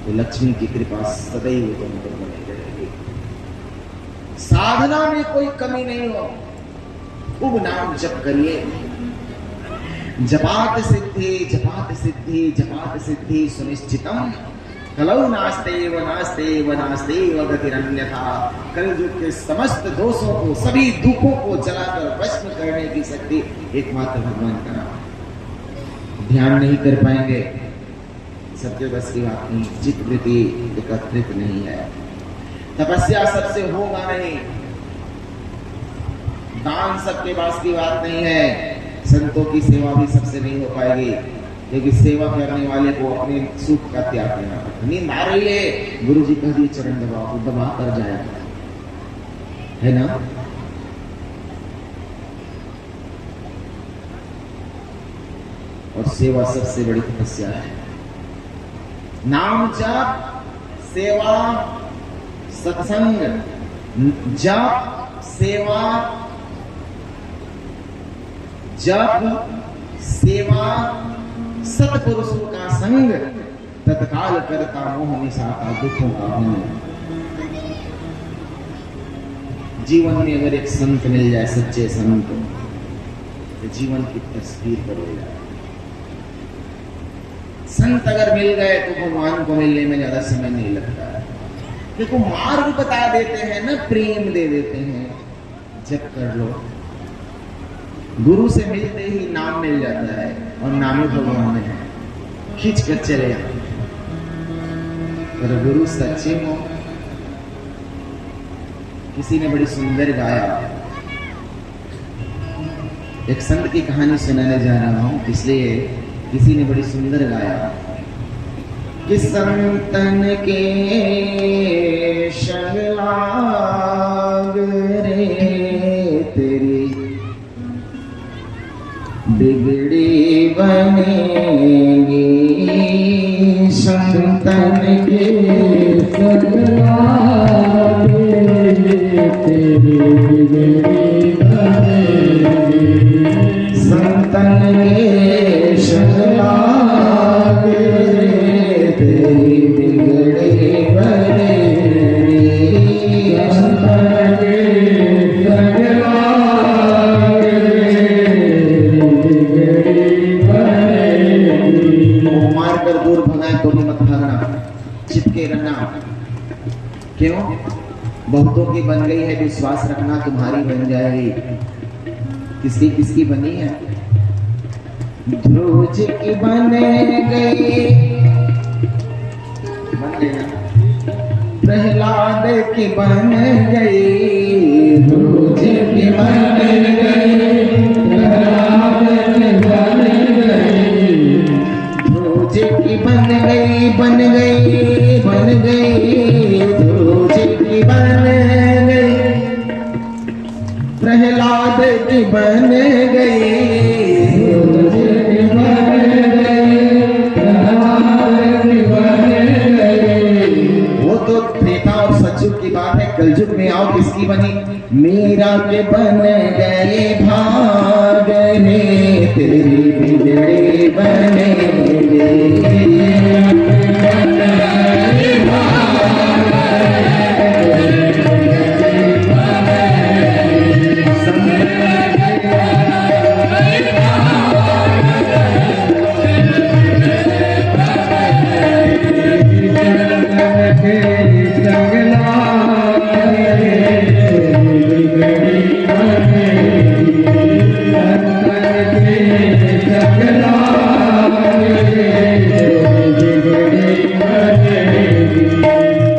[SPEAKER 1] तो लक्ष्मी की कृपा सदैव तुम पर बनी रहेगी। साधना में कोई कमी नहीं हो, खूब नाम जप करिए। जपात सिद्धि, जपात सिद्धि, जपात सिद्धि सुनिश्चितम, कलौ नास्तेव नास्तेव नास्तेव गतिरन्यथा। कलयुग के समस्त दोषों को, सभी दुखों को जलाकर भस्म करने की शक्ति एकमात्र भगवान का नाम। ध्यान नहीं कर पाएंगे, सबके बस की बात नहीं, चित्त वृत्ति एकत्रित नहीं है, तपस्या सबसे होगा नहीं, दान सबके पास की बात नहीं है, संतों की सेवा भी सबसे नहीं हो पाएगी, क्योंकि सेवा करने वाले को अपने सुख का त्याग करना पड़ता। नींद आ रही है, गुरु जी कह दिए चरण दबाओ, तो दबा कर जाएगा, है ना। और सेवा सबसे बड़ी तपस्या है। नाम जप, सेवा, सत्संग, जप, सेवा, जप, सेवा, सत्पुरुषों का संग, तत्काल करता मोह निशाता दुखों का भंग। जीवन में अगर एक संत मिल जाए, सच्चे संत, तो जीवन की तस्वीर बदल जाए। संत अगर मिल गए तो भगवान को मिलने में ज्यादा समय नहीं लगता है, क्योंकि मार्ग बता देते हैं ना, प्रेम दे देते हैं। जप कर लो, गुरु से मिलते ही नाम मिल जाता है, और नाम ही भगवान है, खींच कर चले आते। अगर गुरु सच्चे हो, किसी ने बड़ी सुंदर गाया, एक संत की कहानी सुनाने जा रहा हूं, इसलिए किसी ने बड़ी सुंदर गाया कि संतन के संग लाग रे तेरी बिगड़ी बनेगी, संतन के संग लाग रे तेरी बिगड़ी बनेगी, संतन के संग लाग रे तेरी बिगड़ी बनेगी, संतन के संग लाग रे क्यों? बहुतों की बन गई है, विश्वास रखना तुम्हारी बन जाएगी। किसकी किसकी बनी है? ध्रुव जी की बन गई, बन गई ना? प्रहलाद की बन गई, ध्रुव जी की बन गई, प्रहलाद की बन गई, ध्रुव जी की बन गई, बन गई, बन गई, ध्रुव जी की बन गई, प्रहलाद की बन गई, ध्रुव जी की बन गई, प्रहलाद की बन गई। वो तो त्रेता और सतयुग की बात है। कलयुग में आओ, किसकी बनी? मीरा के बन गए भाग रे, तेरी बिगड़ी बने गई।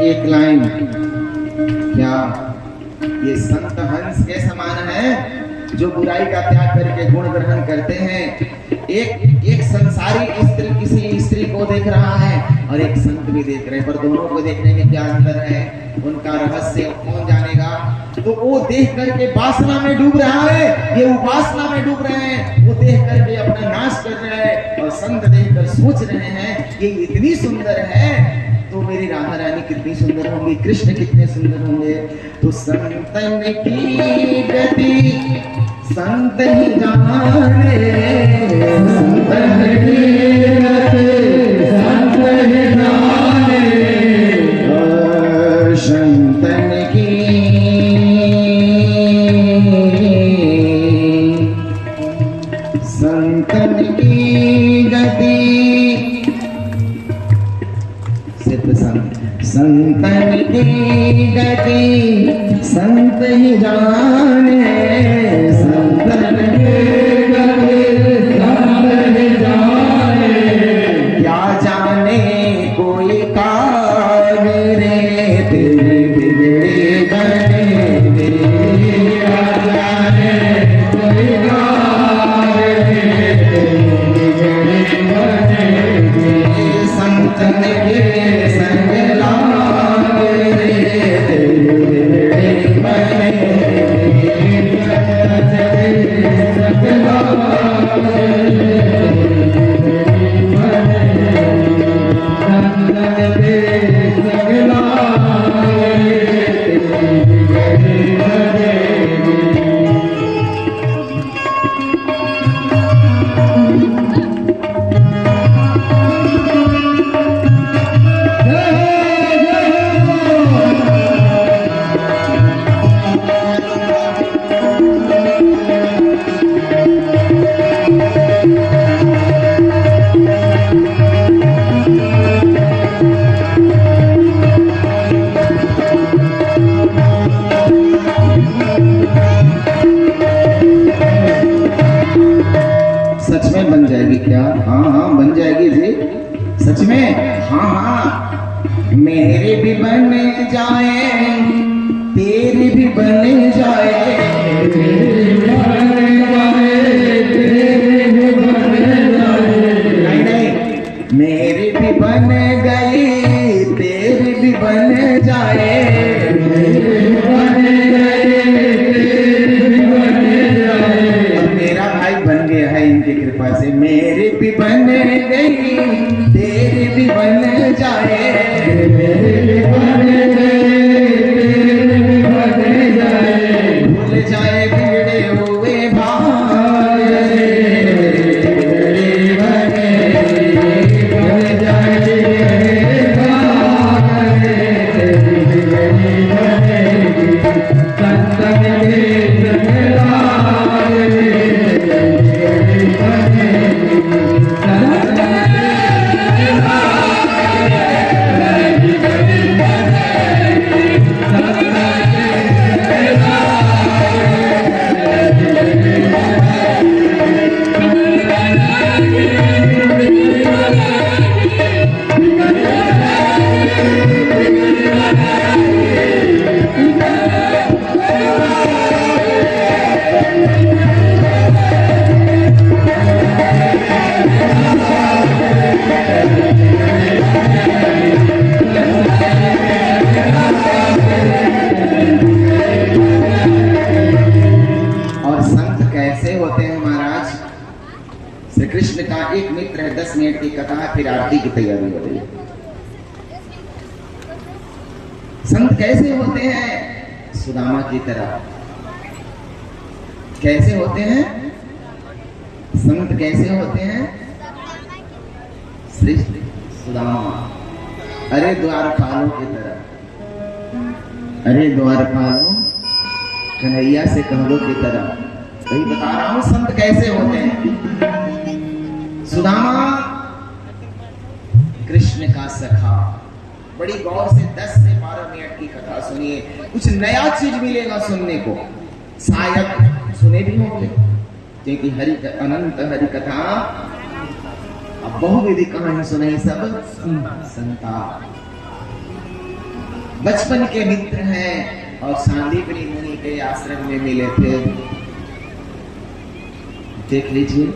[SPEAKER 1] एक लाइन, क्या ये संत हंस के समान है जो बुराई का त्याग करके गुण ग्रहण करते हैं? एक संसारी स्त्री किसी स्त्री को देख रहा है और एक संत भी देख रहे हैं, पर दोनों को देखने में क्या अंतर है? उनका रहस्य कौन जानेगा? तो वो देख करके वासना में डूब रहा है, ये उपासना में डूब रहे हैं। वो देख करके अपना नाश कर रहे हैं और संत देखकर सोच रहे हैं कि इतनी सुंदर है तो मेरी राधा रानी कितनी सुंदर होंगी, कृष्ण कितने सुंदर होंगे। तो संतन की गति संत ही जाने, संतन की गति संत ही जाने, संतन की संतन की गति संतन की गति संत ही जाने, संतन की गति संत ही जाने। क्या जाने कोई काग रे, तेरी बिगड़ी बने गई। क्या जाने कोई काग रे, तेरी बिगड़ी बने गई। संतन के क्या? हाँ हाँ बन जाएगी जी, सच में। हाँ हाँ, मेरे भी बन जाए, तेरी भी बन जाए, तेरी भी बन जाए, तेरी भी बन जाए। नहीं नहीं, मेरी भी बन गई, तेरी भी बन जाए, मेरी भी बन गई, तेरी भी बन जाए। अब मेरा भाई बन गया है इनकी कृपा से, मेरी भी बन गई, तेरी भी बन जाए, मेरी भी बन गई, तेरी भी बन जाए। भूल जाए बिगड़े महाराज, श्री कृष्ण का एक मित्र है, 10 मिनट की कथा है, फिर आरती की तैयारी हो रही है। संत कैसे होते हैं? सुदामा की तरह। कैसे होते हैं संत? कैसे होते हैं? श्री सुदामा, अरे द्वारपालों की तरह, अरे द्वारपालों कन्हैया से कहलो की तरह। वही बता रहा हूं संत कैसे होते हैं। सुदामा कृष्ण का सखा। बड़ी गौर से 10 से 12 मिनट की कथा सुनिए, कुछ नया चीज मिलेगा सुनने को। शायद सुने भी होंगे, क्योंकि हरि अनंत हरि कथा अब बहुविधि कहानी सुनाई सब संता। बचपन के मित्र हैं और सांदीपनी मुनि के आश्रम में मिले थे। देख लीजिए,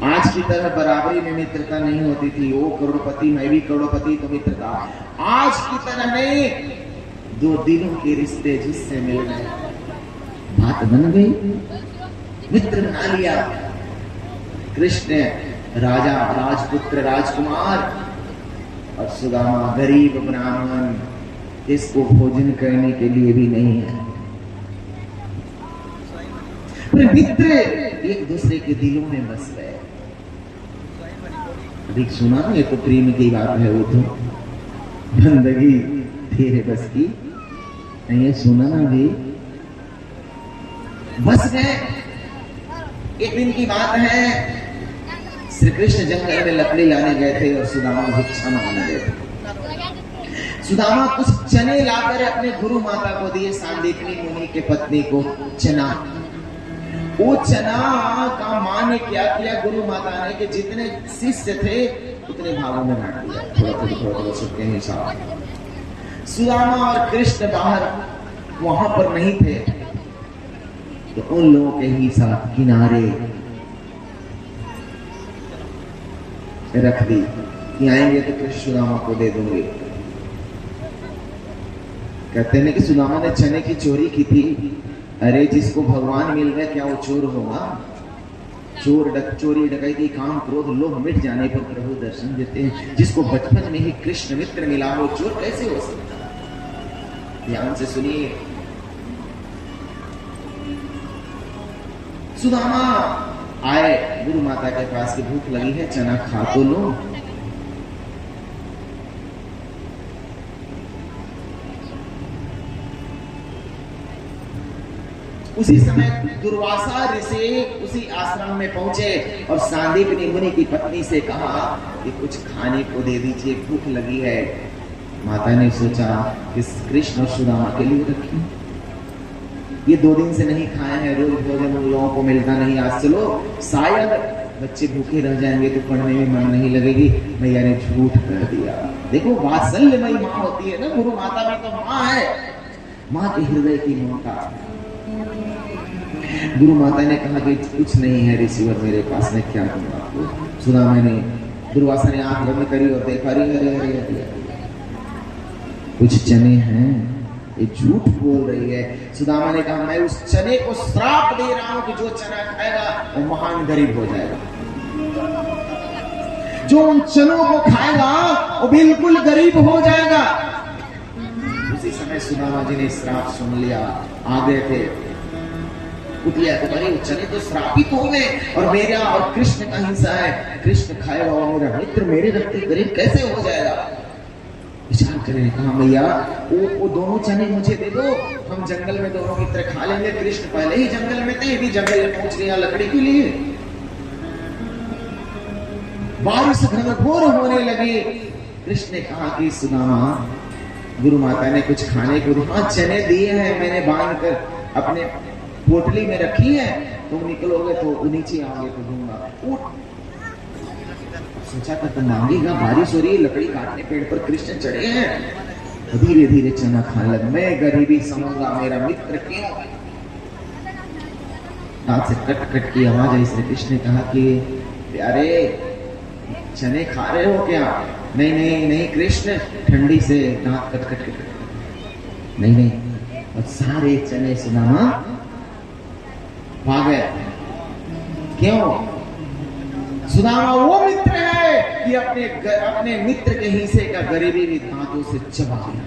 [SPEAKER 1] आज की तरह बराबरी में मित्रता नहीं होती थी। वो करोड़पति, मैं भी करोड़पति, तो मित्रता। आज की तरह नहीं, 2 दिलों के रिश्ते जिससे मिल गए, बात बन गई, मित्र बना लिया। कृष्ण राजा, राजपुत्र, राजकुमार, और सुदामा गरीब ब्राह्मण, इसको भोजन करने के लिए भी नहीं है। पर मित्र एक दूसरे के दिलों में बस गए। अधिक सुना, ये तो प्रेम की बात है, वो तो बंदगी तेरे बस की नहीं है। सुना ना भी, बस गए। एक दिन की बात है, श्री कृष्ण जंगल में लकड़ी लाने गए थे और सुदामा भिक्षा मांगने गए थे। सुदामा कुछ चने लाकर अपने गुरु माता को दिए, सांदीपनी मुनि के पत्नी को चना। वो चना का मां ने क्या किया, गुरु माता ने, कि जितने शिष्य थे उतने भागों में बांट दिया, थोड़ा सबके हिसाब। सुदामा और कृष्ण बाहर वहां पर नहीं थे, तो उन लोगों के ही साथ किनारे रख दी कि आएंगे तो कृष्ण सुदामा को दे दूंगे। कहते हैं कि सुदामा ने चने की चोरी की थी। अरे जिसको भगवान मिल गए, क्या वो चोर होगा? चोरी डकैती काम क्रोध लोभ मिट जाने पर प्रभु दर्शन देते हैं। जिसको बचपन में ही कृष्ण मित्र मिला, वो चोर कैसे हो सकता? ध्यान से सुनिए। सुदामा आए गुरु माता के पास की, भूख लगी है, चना खा तो लो। उसी समय दुर्वासा ऋषि उसी आश्रम में पहुंचे और सांदीपनी मुनि की पत्नी से कहा कि कुछ खाने को दे दीजिए, भूख लगी है। माता ने सोचा कि कृष्ण और सुदामा के लिए रखी, ये 2 दिन से नहीं खाए हैं, रोज भोजन उन लोगों को मिलता नहीं। आज चलो, शायद बच्चे भूखे रह जाएंगे तो पढ़ने में मन नहीं लगेगी। मैया ने झूठ कर दिया। देखो, वात्सल्यमयी माँ होती है ना, गुरु माता में तो माँ है, माँ के हृदय की ममता। गुरु माता ने कहा कि कुछ नहीं है ऋषिवर मेरे पास, में क्या दूं आपको। सुदामा ने, दुर्वासा ने आंख बंद करी और देखा, अरे कुछ चने हैं, ये झूठ बोल रही है। सुदामा ने कहा, मैं उस चने को श्राप दे रहा हूं कि जो चना खाएगा वो महान गरीब हो जाएगा। जो उन चनों को खाएगा वो बिल्कुल गरीब हो जाएगा। उसी समय सुदामा जी ने श्राप सुन लिया, आ गए थे, उठिया तो अरे चने तो श्रापित हो गए और मेरा और कृष्ण का हिस्सा है, कृष्ण खाएगा और मेरा मित्र मेरे रखते गरीब कैसे हो जाएगा। विचार करने कहा, मैया वो दोनों चने मुझे दे दो, हम जंगल में दोनों मित्र खा लेंगे। कृष्ण पहले ही जंगल में थे, भी जंगल में पहुंच गया लकड़ी के लिए। बारिश घनघोर होने लगी। कृष्ण ने कहा कि सुदामा, गुरु माता ने कुछ खाने को दिया, चने दिए हैं, मैंने बांध कर अपने पोटली में रखी है, तुम निकलोगे तो नीचे आओगे तो दूंगा। सोचा था तुम मांगेगा, बारिश हो रही है, लकड़ी काटने पेड़ पर कृष्ण चढ़े हैं। धीरे धीरे चना खाने लगा। मैं गरीबी समझूंगा, मेरा मित्र क्यों? हाथ से कट कट की आवाज आई। श्री कृष्ण ने कहा कि प्यारे, चने खा रहे हो क्या? नहीं नहीं नहीं कृष्ण, ठंडी से दांत कट कट नहीं नहीं। और सारे चने सुदामा भागे। क्यों? सुदामा वो मित्र है कि अपने मित्र के हिस्से का गरीबी भी दांतों से चबा गया।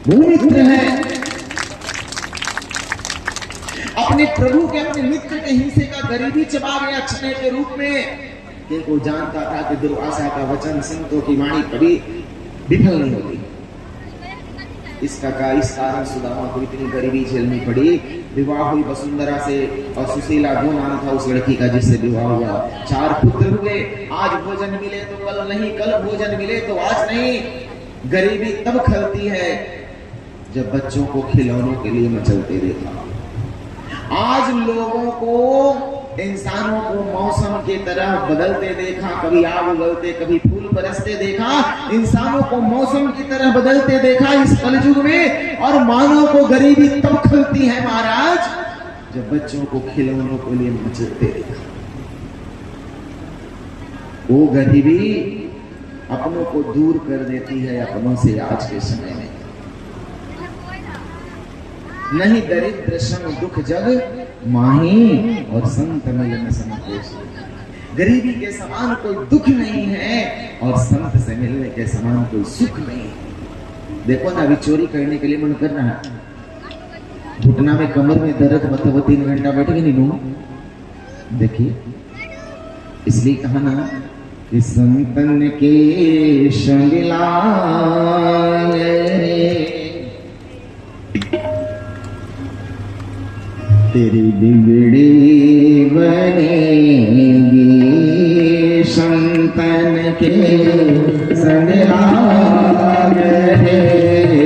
[SPEAKER 1] वो मित्र है अपने प्रभु के, अपने मित्र के हिस्से का गरीबी चबा गया क्षण के रूप में। वो जानता था कि दुर्वासा का वचन, संतों की वाणी कभी विफल नहीं होती। इस कारण सुदामा को इतनी गरीबी झेलनी पड़ी। विवाह हुई वसुंधरा से और सुशीला दो नाम था उस लड़की का जिससे विवाह हुआ। 4 पुत्र हुए। आज भोजन मिले तो कल नहीं, कल भोजन मिले तो आज नहीं। गरीबी तब खलती है जब बच्चों को खिलौनों के लिए मचलते देखा। आज लोगों को, इंसानों को मौसम की तरह बदलते देखा। कभी आग उगलते, कभी फूल बरसते देखा। इंसानों को मौसम की तरह बदलते देखा इस कलयुग में। और मानव को गरीबी तब खलती है महाराज जब बच्चों को खिलौनों के लिए मचलते देखा। वो गरीबी अपनों को दूर कर देती है अपनों से आज के समय में। नहीं दरिद्र श्रम दुख जग माही और संत मिलन संतोष। गरीबी के समान कोई दुख नहीं है और संत से मिलने के समान कोई सुख नहीं है। देखो ना, अभी चोरी करने के लिए मन कर रहा है, घुटना में कमर में दर्द, मतलब 3 घंटा बैठेंगे नहीं लोग। देखिए, इसलिए कहा ना कि संतन के शंगिला तेरी बिगड़ी बनेगी, संतन के संग लाग रे,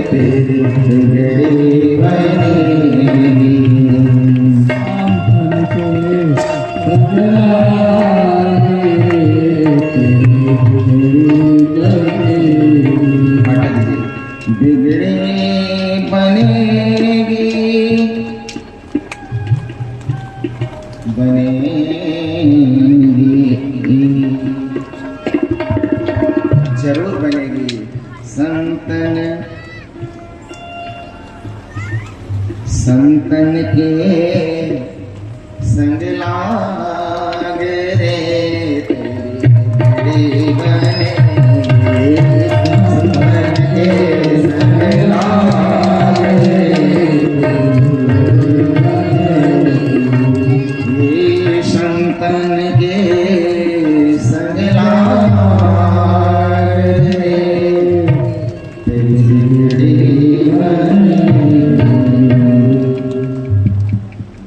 [SPEAKER 1] तेरी बिगड़ी बनेगी। बिगड़ी बनेगी, जरूर बनेगी। संतन के संग लाग रे, तेरी बनेगी, संतन के संग लाग रे, संतन के संग लाग रे, तेरी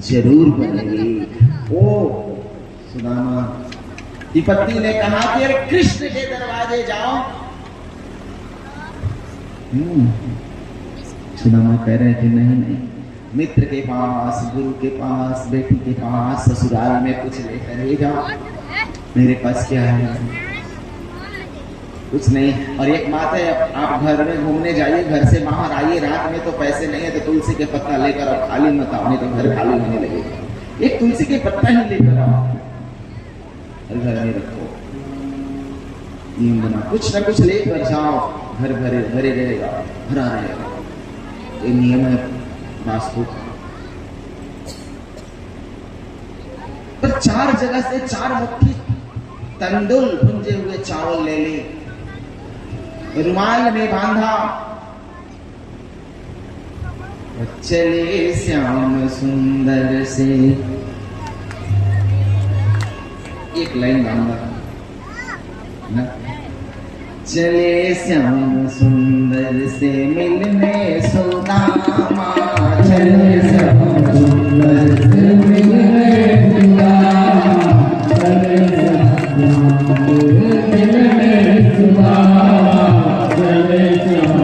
[SPEAKER 1] जरूर बनेगी। ओ सुदामा की पत्नी ने कहा कि अरे कृष्ण के दरवाजे जाओ। सुदामा कह रहे थे नहीं नहीं, मित्र के पास, गुरु के पास, बेटी के पास, ससुराल में कुछ लेकर ही जाओ। मेरे पास क्या है? कुछ नहीं। और एक बात है, आप घर में घूमने जाइए, घर से बाहर आइए, रात में तो पैसे नहीं है तो तुलसी के पत्ता लेकर आप खाली मत आओ, नहीं तो घर खाली होने लगेगा। एक तुलसी के पत्ता ही लेकर आओ और घर में रखो। नियम बना, कुछ ना कुछ लेकर जाओ, घर भरे भरे रहेगा, भरा रहेगा। ये नियम है वास्तु का। पर 4 जगह से 4 मुट्ठी तंदुल भुंजे हुए चावल ले ले, रुमाल में बांधा, चले श्याम सुंदर से। एक लाइन बांधा ना, चले श्याम सुंदर से मिलने सुदामा, चले श्याम सुंदर से मिलने सुदामा, चले श्याम मिलने सुदामा, चले श्याम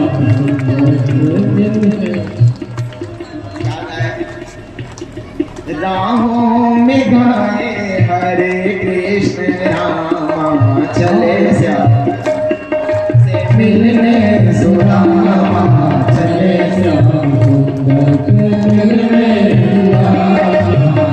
[SPEAKER 1] राहों में गाए हरे कृष्ण रामा, चले श्याम से मिलने सुदामा, चले श्याम सुंदर से मिलने सुदामा,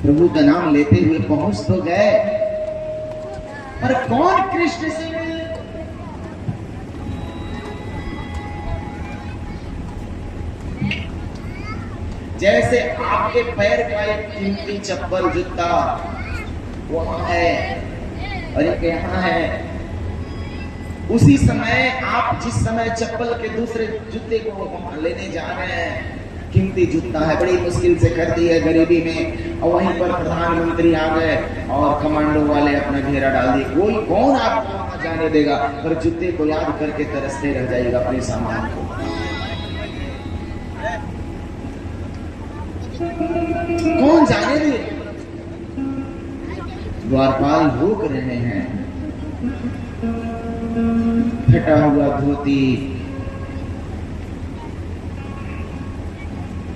[SPEAKER 1] प्रभु का नाम लेते हुए पहुंच तो गए, पर कौन कृष्ण से मिले? जैसे आपके पैर का एक कीमती चप्पल जूता वहां है और एक यहाँ है, उसी समय आप जिस समय चप्पल के दूसरे जूते को वहां लेने जा रहे हैं, कीमती जूता है, बड़ी मुश्किल से खरीदी है गरीबी में, और वहीं पर प्रधानमंत्री आ गए और कमांडो वाले अपना घेरा डाल दिए। कोई कौन आपको वहां जाने देगा? पर जूते को याद करके तरसते रह जाएगा अपने सामान को। कौन जाने दे? द्वारपाल रोक रहे हैं। फटा हुआ धोती,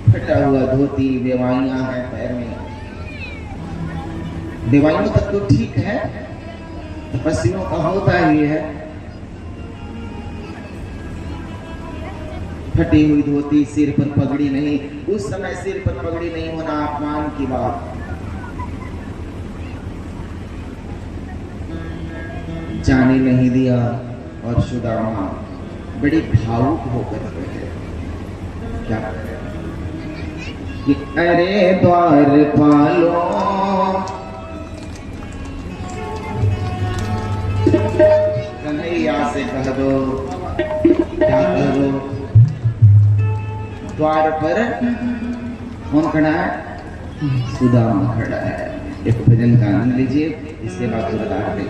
[SPEAKER 1] फटा हुआ धोती, बेवाइयां हैं पैर में। बेवाइयों तक तो ठीक है, तपस्वियों का होता ही है। फटी हुई धोती, सिर पर पगड़ी नहीं। उस समय सिर पर पगड़ी नहीं होना अपमान की बात। जाने नहीं दिया और सुदामा बड़ी भावुक होकर बैठे। क्या कि अरे द्वारपालो, कन्हैया से कह दो, क्या कह दो? द्वार पर कौन खड़ा है? सुदामा खड़ा है। एक भजन का आनंद लीजिए, इसके बाद बता दें।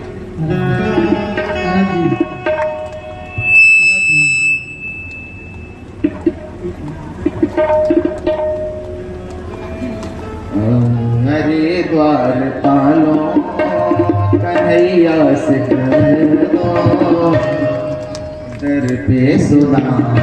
[SPEAKER 1] अरे द्वारपालो, कन्हैया से कह दो, दर पे सुदामा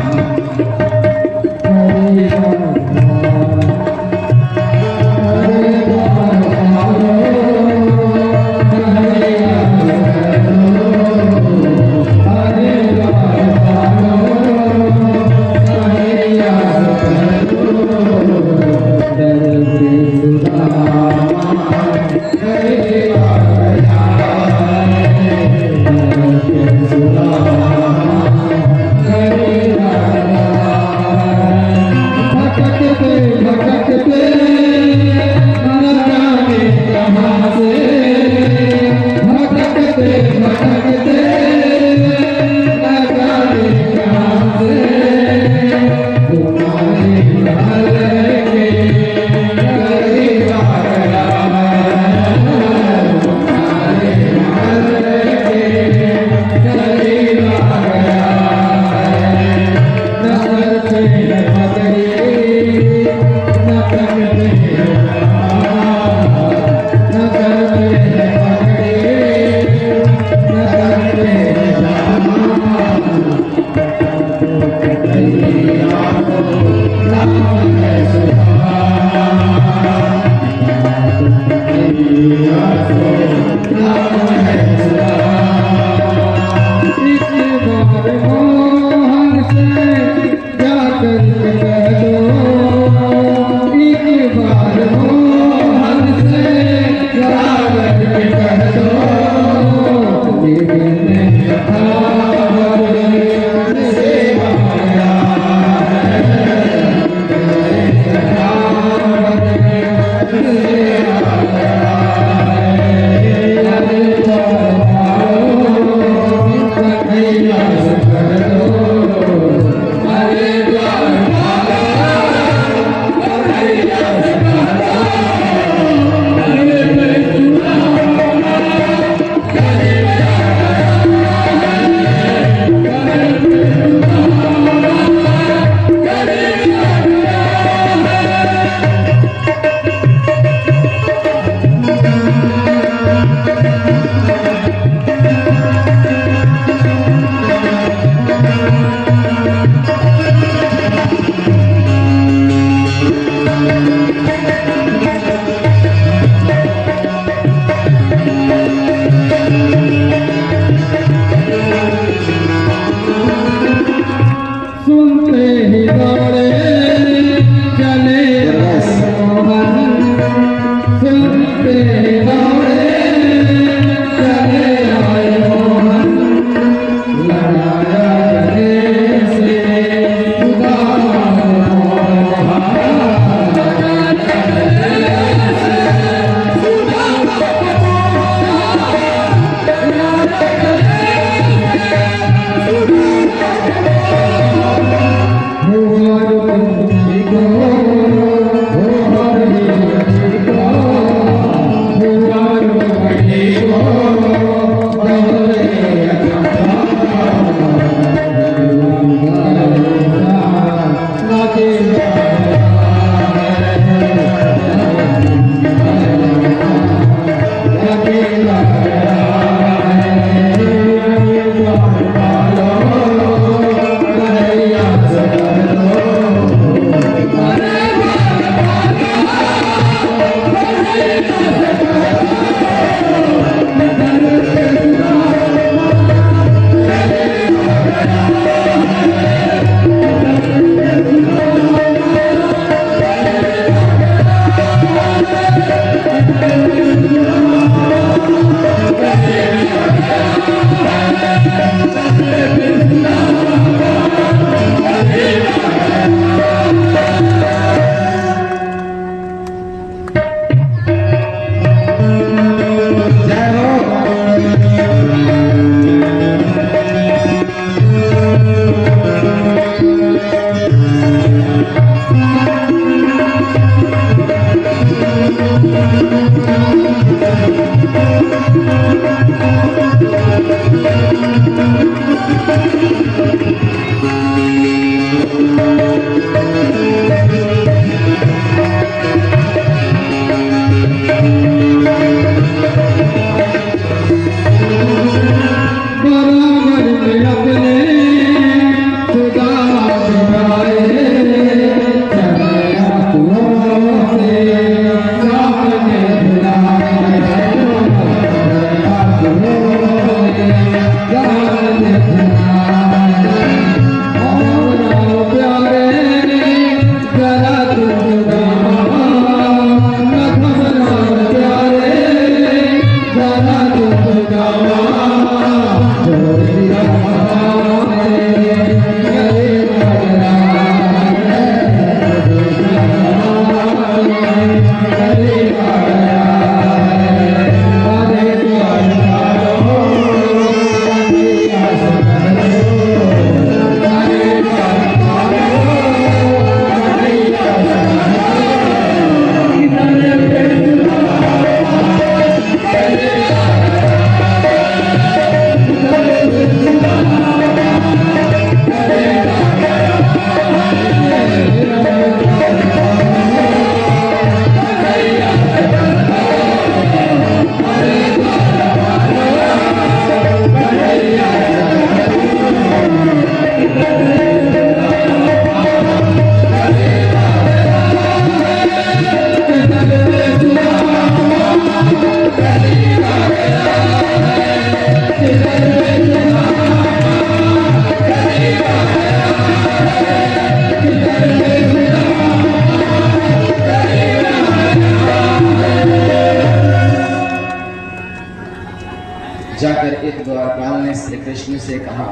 [SPEAKER 1] जाकर एक द्वारपाल ने श्री कृष्ण से कहा,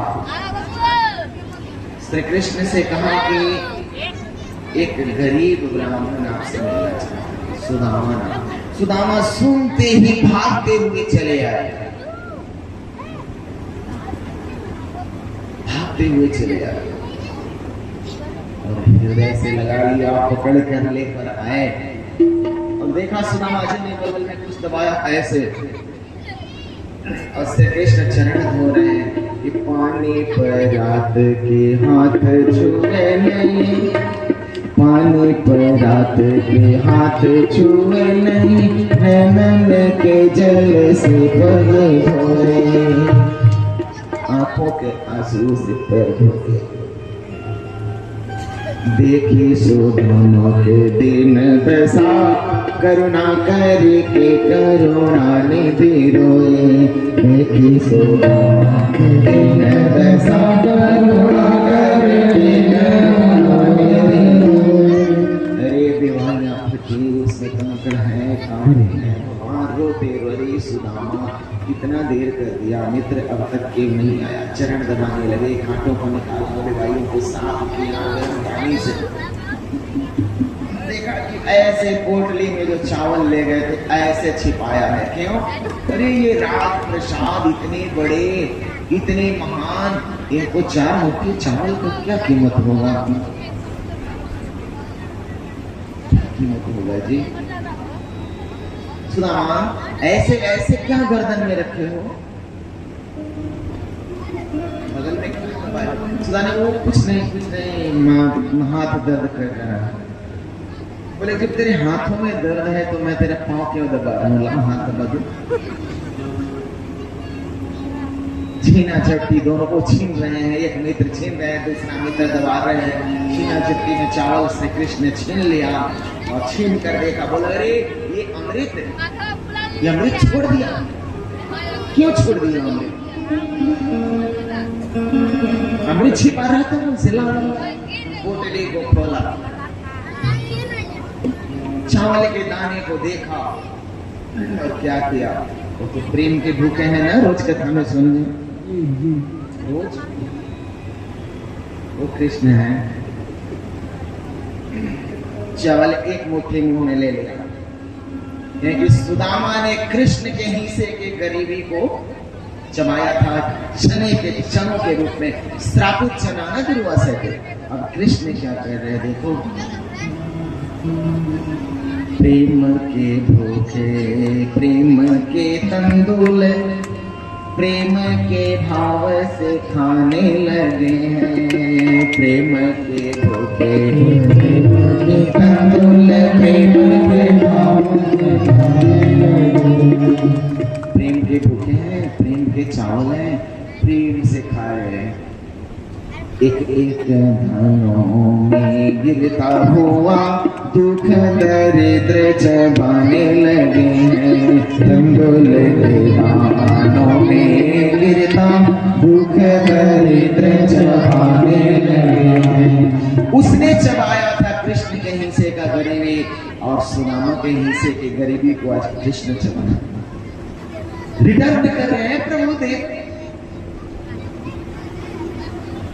[SPEAKER 1] श्री कृष्ण से कहा कि एक गरीब ब्राह्मण आपसे मिलना चाहता है, सुदामा नाम। सुदामा सुनते ही भागते हुए चले आए, भागते हुए चले आए और हृदय से लगा लिया, पकड़ कर लेकर आए और देखा सुदामा जी ने बगल में कुछ दबाया ऐसे, और श्री कृष्ण चरण धो रहे हैं कि पानी पर रात के हाथ छुए नहीं, पानी पर रात के हाथ छुए नहीं, नैनन के जल से पग धोए, आंखों के आंसू से पैर धोए। देखी सो दोनों के दिन दशा, करुणा करके करुणा निधि रोए। देखी सो दोनों के दिन दशा, करुणा करके करुणा निधि रोए। अरे दीवानियां फटी, उसमें कंकड़ है, कांटे हैं, रोते रोते सुदामा कितना देर कर दिया, मित्र अब तक क्यों नहीं आया। चरण दबाने लगे, कांटों को निकाला, बोले भाइयों को साफ किया गर्म पानी से। देखा कि ऐसे पोटली में जो चावल ले गए थे ऐसे छिपाया है, क्यों? अरे ये राज प्रसाद इतने बड़े, इतने महान, इनको 4 मुट्ठी चावल का क्या कीमत होगा? कीमत होगा जी। सुदामा ऐसे ऐसे क्या गर्दन में रखे हो? बगल में क्या दबाया? सुदामा वो कुछ नहीं, हाथ दर्द कर रहा है। बोले जब तेरे हाथों में दर्द है तो मैं तेरा पाँव क्यों दबा रहा हूँ? ला हाथ दबा दो। छीना झपटी दोनों को छीन रहे हैं, एक मित्र छीन रहे हैं, दूसरा मित्र दबा रहे हैं। छीना झपटी में चावल श्री कृष्ण ने छीन लिया और छीन कर देखा, बोला अरे ये अमृत, ये अमृत छोड़ दिया। क्यों छोड़ दिया अमृत? अमृत छिपा रहा था उनसे। पोटली को खोला, चावल के दाने को देखा और क्या किया? वो तो प्रेम के भूखे हैं ना, रोज कथा में सुनने रोज। वो कृष्ण है, चावल एक मुट्ठी मुंह में ले लिया, क्योंकि सुदामा ने कृष्ण के हिस्से के गरीबी को चबाया था, चने के चनों के रूप में, श्रापित चना न दुर्वासा के। अब कृष्ण क्या कर रहे हैं देखो, प्रेम के भूखे, प्रेम के तंदुल, प्रेम के भाव से खाने लगे हैं। प्रेम के भूखे, प्रेम के तंदुल, प्रेम के भाव से खाने लगे। प्रेम के भूखे हैं, प्रेम के चावल हैं, प्रेम से खा रहे हैं। एक एक धनों में गिरता हुआ दुख दरिद्र चबाने लगे हैं। तंदुल के दानों में गिरता दुख दरिद्र चबाने लगे हैं। उसने चबाया था कृष्ण के हिस्से का गरीबी, और सुदामा के हिस्से की गरीबी को आज कृष्ण चबाना रिटर्न कर रहे हैं प्रभुदेव।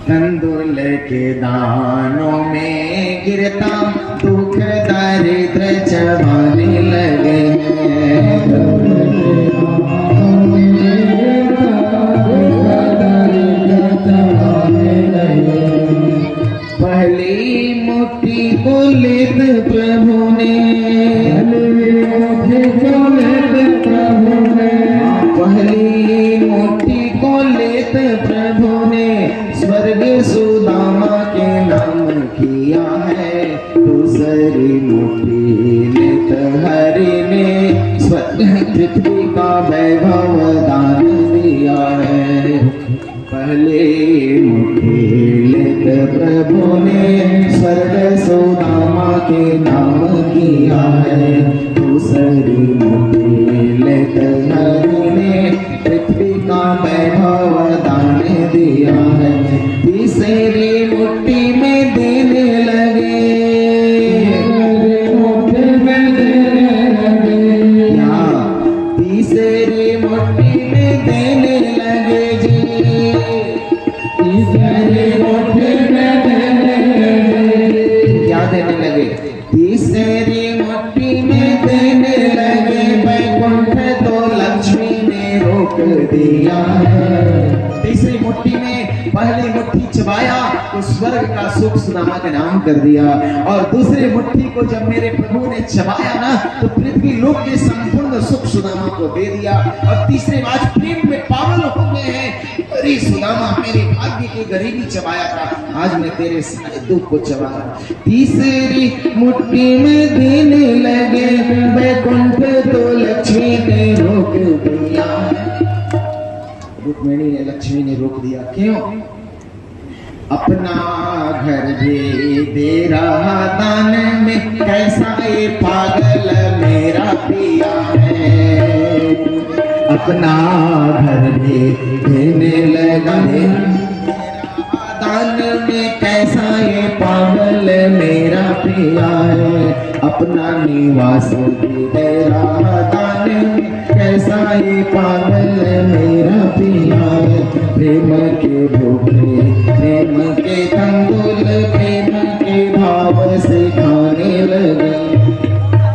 [SPEAKER 1] तंदुल के दानों में गिरता दुख दरिद्र चबाने लगे हैं। पहली मुट्ठी को लेत प्रभु ने, पहली मुट्ठी को लेत प्रभु ने स्वर्ग सुदामा के नाम किया है। दूसरी मुट्ठी लेत हरि ने स्वर्ग पृथ्वी का वैभव दान दिया है। पहले मुट्ठी लेत प्रभु ने स्वर्ग सुदामा के नाम किया है। दूसरी मुट्ठी लेत हरि ने पृथ्वी का वैभव दान दिया है। तीसरी मुट्ठी में देने लगे, मुट्ठी में देने लगे, तीसरी मुट्ठी में देने
[SPEAKER 2] है।
[SPEAKER 1] तीसरी मुट्ठी में पहली मुट्ठी चबाया तो स्वर्ग का सुख सुदामा के नाम कर दिया, और दूसरी मुट्ठी को जब मेरे प्रभु ने चबाया ना तो पृथ्वी लोक के संपूर्ण सुख सुदामा को दे दिया। और तीसरे आज प्रेम में पागल हो गए हैं, अरे सुदामा मेरे भाग्य की गरीबी चबाया था, आज मैं तेरे सारे दुख को चबा रहा। तीसरी मुट्ठी में देने लगे बैकुंठ तो लक्ष्मी ने रोक दिया। रुक्मिणी ने लक्ष्मी ने रोक दिया, क्यों? अपना घर भी दे रहा दान में, कैसा ये पागल मेरा पिया है। अपना घर भी देने लगा दान में, कैसा ये पागल मेरा पिया है। अपना निवास भी दे रहा दान में, कैसा ये पागल मेरा पिया है। प्रेम के भूखे प्रेम के तंदुल, प्रेम के भाव से खाने लगे।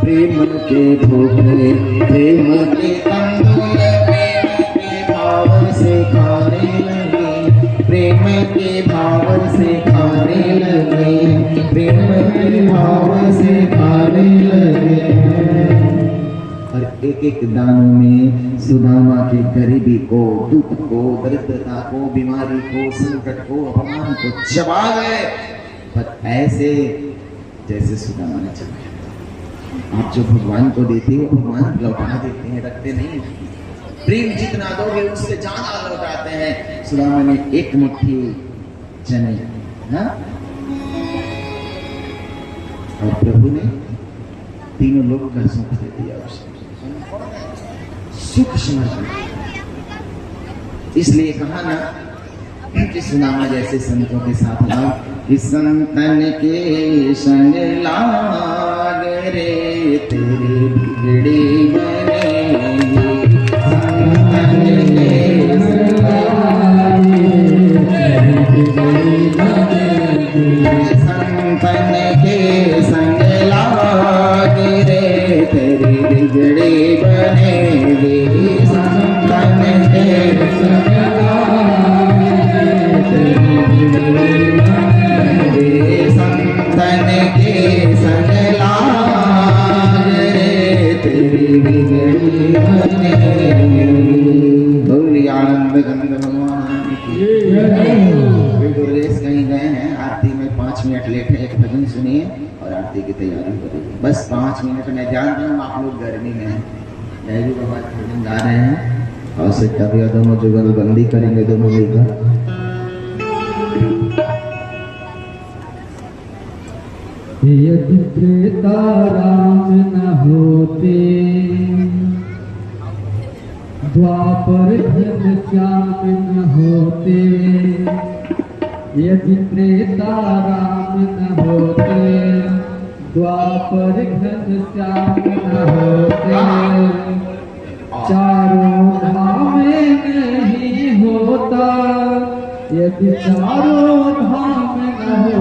[SPEAKER 1] प्रेम के भूखे प्रेम के तंदुल, प्रेम के भाव से खाने लगे। प्रेम के भाव से खाने लगे, प्रेम के भाव से खाने लगे। और एक एक दानों में सुदामा की गरीबी को, दुख को, दरिद्रता को, बीमारी को, संकट को, अपमान को चबा गए, पर ऐसे जैसे सुदामा ने चबाया। आप जो भगवान को देते हो भगवान लौटा देते हैं, रखते नहीं। प्रेम जितना दोगे उससे ज्यादा लौटाते हैं। सुदामा ने एक मुट्ठी चने ना, और प्रभु ने तीनों लोग का सुख दे दिया उसे, सुख समर्पण। इसलिए कहा ना कि सुदामा जैसे संतों के साथ लाओ, इस संतन के संग लाग रे तेरी बिगड़ी बनेगी। संतन के संग लाग रे तेरी बिगड़ी बनेगी। संतन के संग लाग रे तेरी बिगड़ी बनेगी। संतन के संग लाग रे तेरी बिगड़ी बनेगी। संतन के संग लाग रे तेरी बिगड़ी बनेगी। गौरी आनंद गंग भगवान की गुरुदेव कहीं गए हैं, आरती में 5 मिनट लेट है, एक भजन सुनिए और आरती की तैयारी करिए। बस 5 मिनट। मैं जानता हूँ आप लोग गर्मी में हैं, जय बाबा भजन गा रहे हैं, और से कभी दोनों जुगलबंदी करेंगे दोनों मिलकर।
[SPEAKER 2] यदि त्रेता राम न होते, द्वापर घनश्याम न होते। यदि त्रेता राम न होते, द्वापर घनश्याम न होते। चारों धाम नहीं होता, यदि चारों